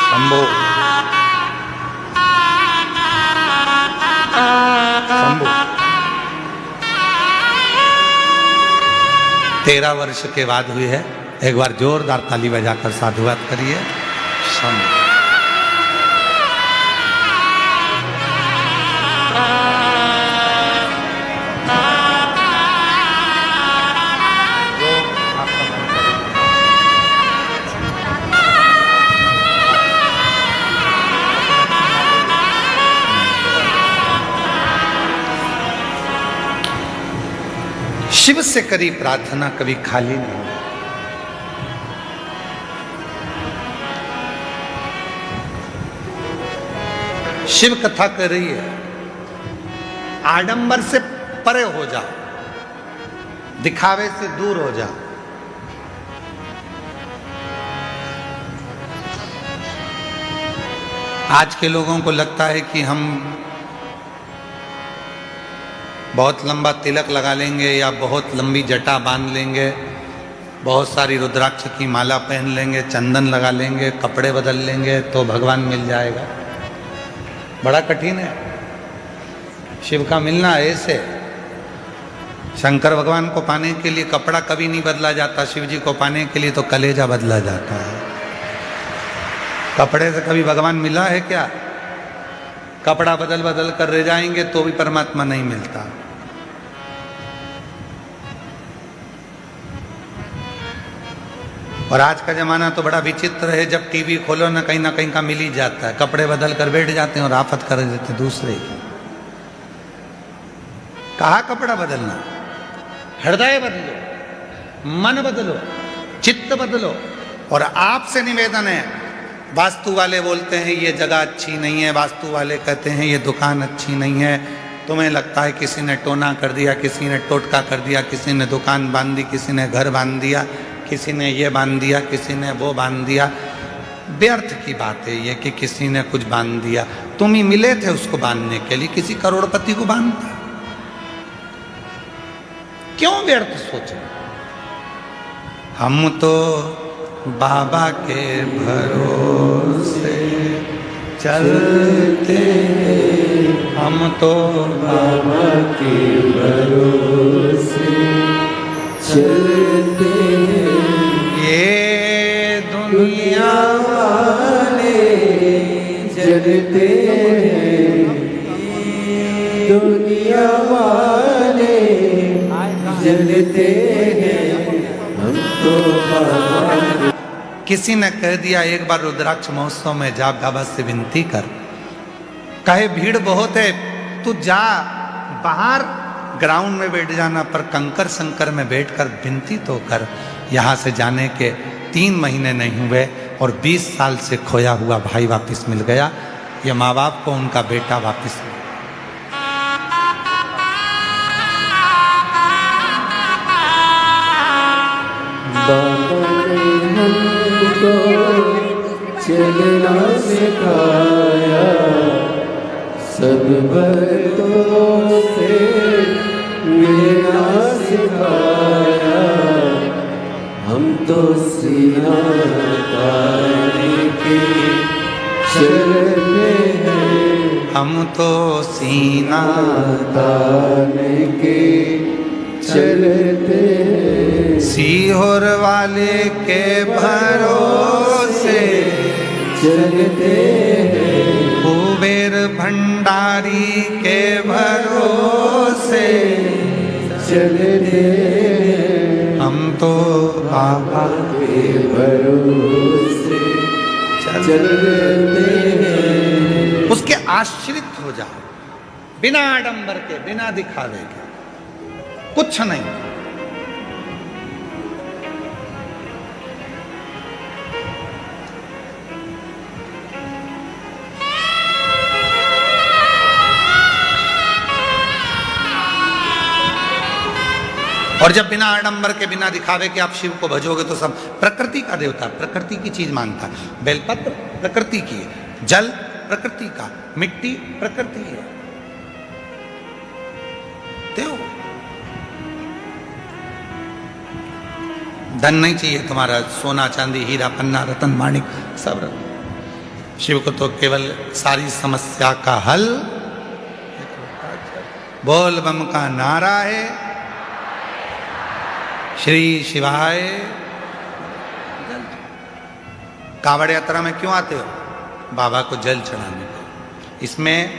शंभो शंभो 13 वर्ष के बाद हुई है। एक बार जोरदार ताली बजाकर साधुवाद करिए। शंभो शिव से करी प्रार्थना कभी खाली नहीं। शिव कथा कर रही है, आडंबर से परे हो जा, दिखावे से दूर हो जा। आज के लोगों को लगता है कि हम बहुत लंबा तिलक लगा लेंगे या बहुत लंबी जटा बांध लेंगे, बहुत सारी रुद्राक्ष की माला पहन लेंगे, चंदन लगा लेंगे, कपड़े बदल लेंगे तो भगवान मिल जाएगा। बड़ा कठिन है शिव का मिलना। ऐसे शंकर भगवान को पाने के लिए कपड़ा कभी नहीं बदला जाता, शिव जी को पाने के लिए तो कलेजा बदला जाता है। कपड़े से कभी भगवान मिला है क्या? कपड़ा बदल बदल कर रह जाएंगे तो भी परमात्मा नहीं मिलता। और आज का जमाना तो बड़ा विचित्र है, जब टीवी खोलो ना कहीं का मिल ही जाता है। कपड़े बदल कर बैठ जाते हैं और आफत कर देते दूसरे की। कहा कपड़ा बदलना? हृदय बदलो, मन बदलो, चित्त बदलो। और आपसे निवेदन है, वास्तु वाले बोलते हैं ये जगह अच्छी नहीं है, वास्तु वाले कहते हैं ये दुकान अच्छी नहीं है। तुम्हें लगता है किसी ने टोना कर दिया, किसी ने टोटका कर दिया, किसी ने दुकान बांध दी, किसी ने घर बांध दिया, किसी ने ये बांध दिया, किसी ने वो बांध दिया। व्यर्थ की बात है ये कि किसी ने कुछ बांध दिया। तुम ही मिले थे उसको बांधने के लिए, किसी करोड़पति को बांधता। क्यों व्यर्थ सोचे? हम तो बाबा के भरोसे चलते, हम तो बाबा के भरोसे चलते। ये दुनिया वाले जलते हैं, दुनिया वाले जलते हैं, हम तो बाबा। किसी ने कह दिया एक बार रुद्राक्ष महोत्सव में जा, बाबा से विनती कर। कहे भीड़ बहुत है, तू जा बाहर ग्राउंड में बैठ जाना, पर कंकर संकर में बैठकर विनती तो कर। यहाँ से जाने के 3 महीने नहीं हुए और 20 साल से खोया हुआ भाई वापस मिल गया। ये माँ बाप को उनका बेटा वापस मिला। बाबा ने हमको चलना सिखाया, सब भक्तों से मिलना सिखाया, हम तो सीना ताने के चलते हैं, हम तो सीना ताने के चलते हैं, सीहोर वाले के भरोसे चलते हैं, कुबेर भंडारी के भरोसे चलते हैं, हम तो बाबा के भरोसे चलते हैं। उसके आश्रित हो जाओ, बिना आडंबर के, बिना दिखावे के, कुछ नहीं। और जब बिना आडंबर के, बिना दिखावे के आप शिव को भजोगे तो सब प्रकृति का देवता, प्रकृति की चीज मानता है। बेलपत्र प्रकृति की है, जल प्रकृति का, मिट्टी प्रकृति है। देव धन नहीं चाहिए तुम्हारा, सोना चांदी हीरा पन्ना रतन माणिक सब रत्न। शिव को तो केवल सारी समस्या का हल बोल बम का नारा है, श्री शिवाय। कावड़ यात्रा में क्यों आते हो? बाबा को जल चढ़ाने को। इसमें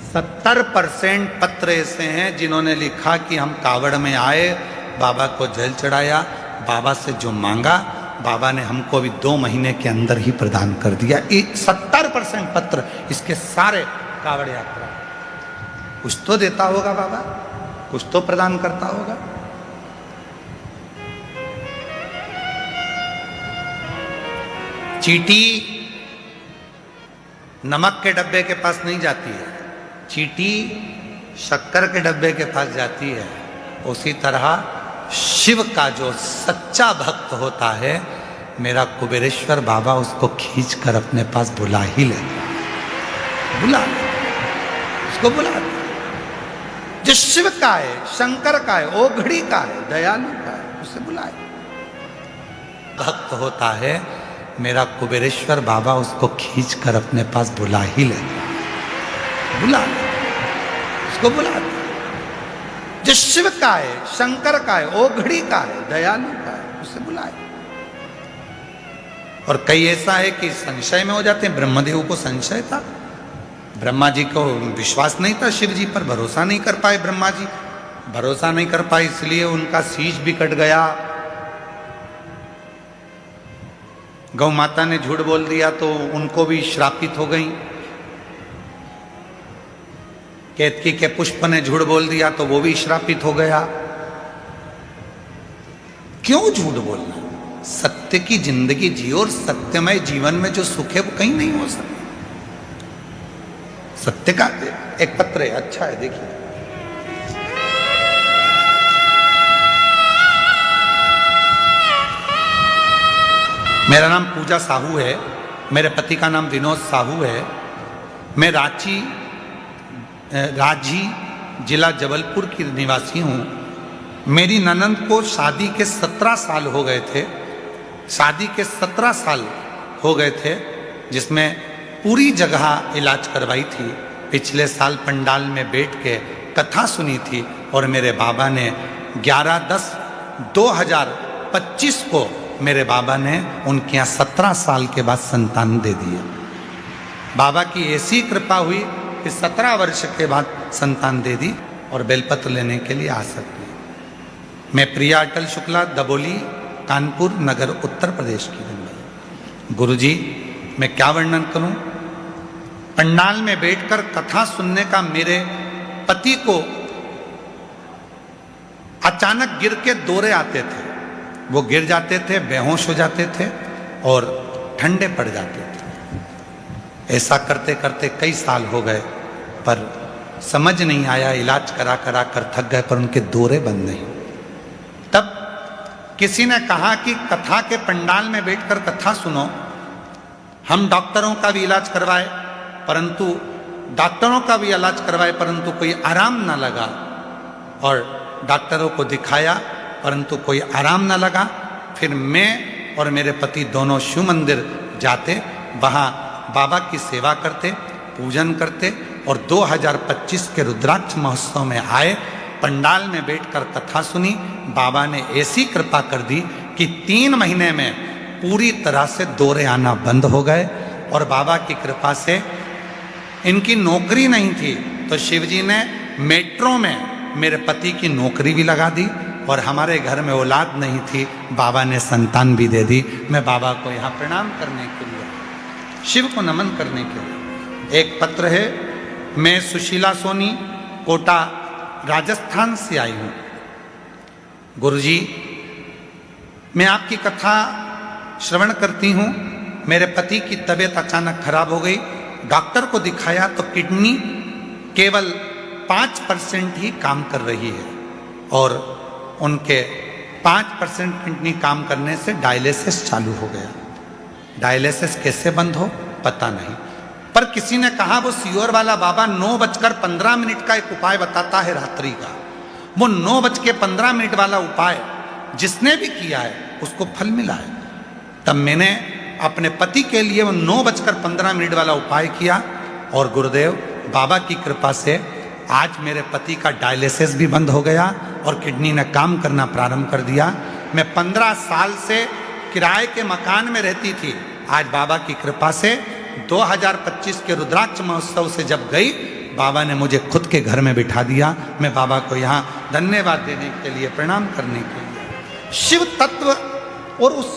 70% पत्र ऐसे हैं जिन्होंने लिखा कि हम कावड़ में आए, बाबा को जल चढ़ाया, बाबा से जो मांगा बाबा ने हमको अभी 2 महीने के अंदर ही प्रदान कर दिया। 70% पत्र इसके सारे कावड़ यात्रा। कुछ तो देता होगा बाबा, कुछ तो प्रदान करता होगा। चींटी नमक के डब्बे के पास नहीं जाती है, चींटी शक्कर के डब्बे के पास जाती है। उसी तरह शिव का जो सच्चा भक्त होता है, मेरा कुबेरेश्वर बाबा उसको खींच कर अपने पास बुला ही ले, बुला उसको बुला। जो शिव का है, शंकर का है, ओघड़ी का है, दयालु का है, उसे बुलाए। भक्त होता है, मेरा कुबेरेश्वर बाबा उसको खींच कर अपने पास बुला ही ले, बुला उसको बुला। जो शिव का है, शंकर का है, ओघड़ी का है, दयालु का है, उसे बुलाए। और कई ऐसा है कि संशय में हो जाते हैं। ब्रह्मदेव को संशय था, ब्रह्मा जी को विश्वास नहीं था, शिव जी पर भरोसा नहीं कर पाए। ब्रह्मा जी भरोसा नहीं कर पाए, इसलिए उनका शीश भी कट गया। गौ माता ने झूठ बोल दिया तो उनको भी श्रापित हो गई। केतकी के पुष्प ने झूठ बोल दिया तो वो भी श्रापित हो गया। क्यों झूठ बोलना? सत्य की जिंदगी जियो और सत्यमय जीवन में जो सुख है वो कहीं नहीं हो सकता। सत्य का एक पत्र है, अच्छा है, देखिए। मेरा नाम पूजा साहू है, मेरे पति का नाम विनोद साहू है। मैं रांची जिला जबलपुर की निवासी हूँ। मेरी ननंद को शादी के 17 साल हो गए थे, शादी के 17 साल हो गए थे, जिसमें पूरी जगह इलाज करवाई थी। पिछले साल पंडाल में बैठ के कथा सुनी थी और मेरे बाबा ने 11/10/2025 को मेरे बाबा ने उनके यहाँ 17 साल के बाद संतान दे दिया। बाबा की ऐसी कृपा हुई कि 17 वर्ष के बाद संतान दे दी और बेलपत्र लेने के लिए आ सकती है। मैं प्रिया अटल शुक्ला, दबोली, कानपुर नगर, उत्तर प्रदेश की रहने वाली। गुरुजी, मैं क्या वर्णन करूं? पंडाल में बैठकर कथा सुनने का मेरे पति को अचानक गिर के दौरे आते थे। वो गिर जाते थे, बेहोश हो जाते थे और ठंडे पड़ जाते थे। ऐसा करते करते कई साल हो गए, पर समझ नहीं आया। इलाज करा करा कर थक गए, पर उनके दौरे बंद नहीं। तब किसी ने कहा कि कथा के पंडाल में बैठकर कथा सुनो। हम डॉक्टरों का भी इलाज करवाए, परंतु डॉक्टरों का भी इलाज करवाए, परंतु कोई आराम ना लगा। और डॉक्टरों को दिखाया, परंतु कोई आराम ना लगा। फिर मैं और मेरे पति दोनों शिव मंदिर जाते, वहाँ बाबा की सेवा करते, पूजन करते और 2025 के रुद्राक्ष महोत्सव में आए। पंडाल में बैठकर कथा सुनी। बाबा ने ऐसी कृपा कर दी कि 3 महीने में पूरी तरह से दौरे आना बंद हो गए। और बाबा की कृपा से इनकी नौकरी नहीं थी, तो शिवजी ने मेट्रो में मेरे पति की नौकरी भी लगा दी। और हमारे घर में औलाद नहीं थी, बाबा ने संतान भी दे दी। मैं बाबा को यहाँ प्रणाम करने के लिए, शिव को नमन करने के लिए। एक पत्र है, मैं सुशीला सोनी, कोटा, राजस्थान से आई हूँ। गुरुजी, मैं आपकी कथा श्रवण करती हूँ। मेरे पति की तबीयत अचानक खराब हो गई। डॉक्टर को दिखाया तो किडनी केवल 5% ही काम कर रही है और उनके 5% किडनी काम करने से डायलिसिस चालू हो गया। डायलिसिस कैसे बंद हो पता नहीं, पर किसी ने कहा वो सियोर वाला बाबा 9:15 का एक उपाय बताता है रात्रि का। वो 9:15 वाला उपाय जिसने भी किया है उसको फल मिला है। तब मैंने अपने पति के लिए वो 9:15 वाला उपाय किया और गुरुदेव बाबा की कृपा से आज मेरे पति का डायलिसिस भी बंद हो गया और किडनी ने काम करना प्रारंभ कर दिया। मैं 15 साल से किराए के मकान में रहती थी। आज बाबा की कृपा से 2025 के रुद्राक्ष महोत्सव से जब गई, बाबा ने मुझे खुद के घर में बिठा दिया। मैं बाबा को यहाँ धन्यवाद देने के लिए, प्रणाम करने के लिए। शिव तत्व और उस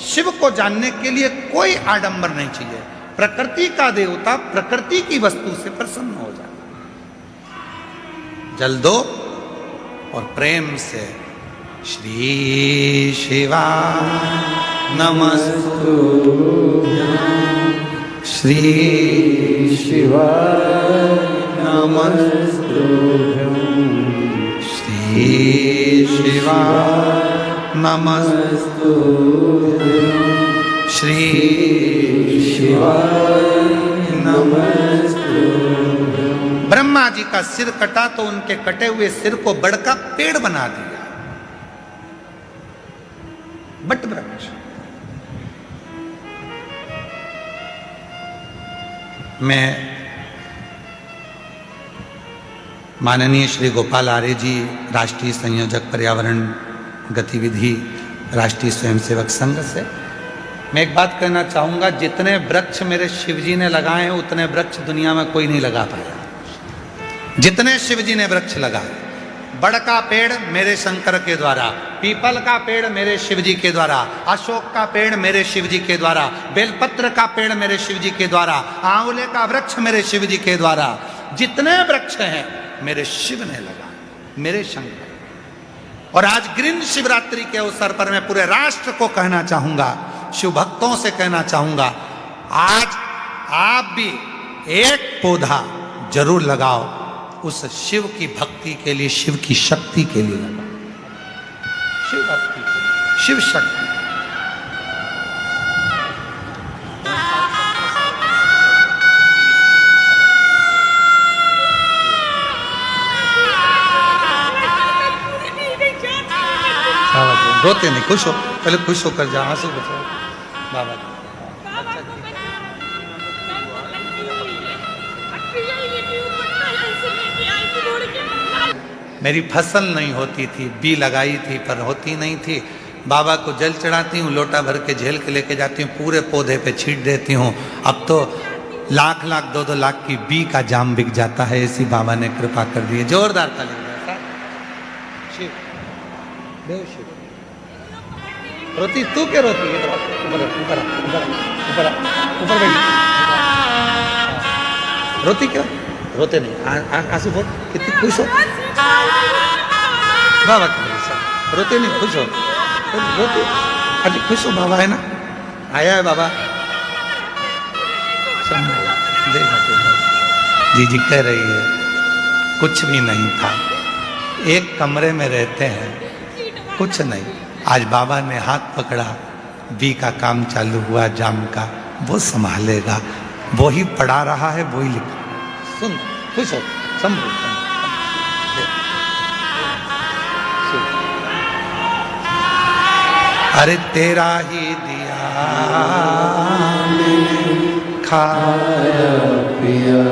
शिव को जानने के लिए कोई आडंबर नहीं चाहिए। प्रकृति का देवता प्रकृति की वस्तु से प्रसन्न हो जाए। जल दो और प्रेम से श्री शिवा नमस्तु, श्री शिवा नमस्तु, श्री शिवा नमस्तु, श्री शिवा नमस्तु। ब्रह्मा जी का सिर कटा तो उनके कटे हुए सिर को बड़ का पेड़ बना दिया, बट वृक्ष। मैं माननीय श्री गोपाल आर्य जी, राष्ट्रीय संयोजक पर्यावरण गतिविधि, राष्ट्रीय स्वयंसेवक संघ से मैं एक बात कहना चाहूँगा। जितने वृक्ष मेरे शिवजी ने लगाए हैं उतने वृक्ष दुनिया में कोई नहीं लगा पाया। जितने शिवजी ने वृक्ष लगाए, बड़ का पेड़ मेरे शंकर के द्वारा, पीपल का पेड़ मेरे शिवजी के द्वारा, अशोक का पेड़ मेरे शिवजी के द्वारा, बेलपत्र का पेड़ मेरे शिवजी के द्वारा, आंवले का वृक्ष मेरे शिवजी के द्वारा, जितने वृक्ष हैं मेरे शिव ने लगाए, मेरे शंकर। और आज ग्रीन शिवरात्रि के अवसर पर मैं पूरे राष्ट्र को कहना चाहूंगा, शिव भक्तों से कहना चाहूंगा, आज आप भी एक पौधा जरूर लगाओ। उस शिव की भक्ति के लिए, शिव की शक्ति के लिए लगाओ। शिव भक्ति के लिए, शिव शक्ति। रोते नहीं, खुश हो, पहले खुश होकर जा, आंसू बचाओ बाबा जी। मेरी फसल नहीं होती थी, बी लगाई थी पर होती नहीं थी। बाबा को जल चढ़ाती हूँ, लोटा भर के झेल के लेके जाती हूँ, पूरे पौधे पे छींट देती हूँ। अब तो लाख लाख 2-2 लाख की बी का जाम बिक जाता है। ऐसी बाबा ने कृपा कर दी है। जोरदार ताली बजाओ। शिव देव शिव। रोती तू क्या रोती है? ऊपर ऊपर ऊपर ऊपर ऊपर बैठ। रोती क्यों? रोते नहीं, आंसू बहुत कितनी खुश हो बाबा की वजह से। रोते नहीं, खुश हो। रोते अरे खुश हो, बाबा है ना, आया है बाबा। देखा जी जी कह रही है कुछ भी नहीं था, एक कमरे में रहते हैं, कुछ नहीं। आज बाबा ने हाथ पकड़ा, बी का काम चालू हुआ, जाम का, वो संभालेगा, वो ही पढ़ा रहा है, वो ही लिखा। सुन खुश हो, संभल अरे तेरा ही दिया मैंने खाया पिया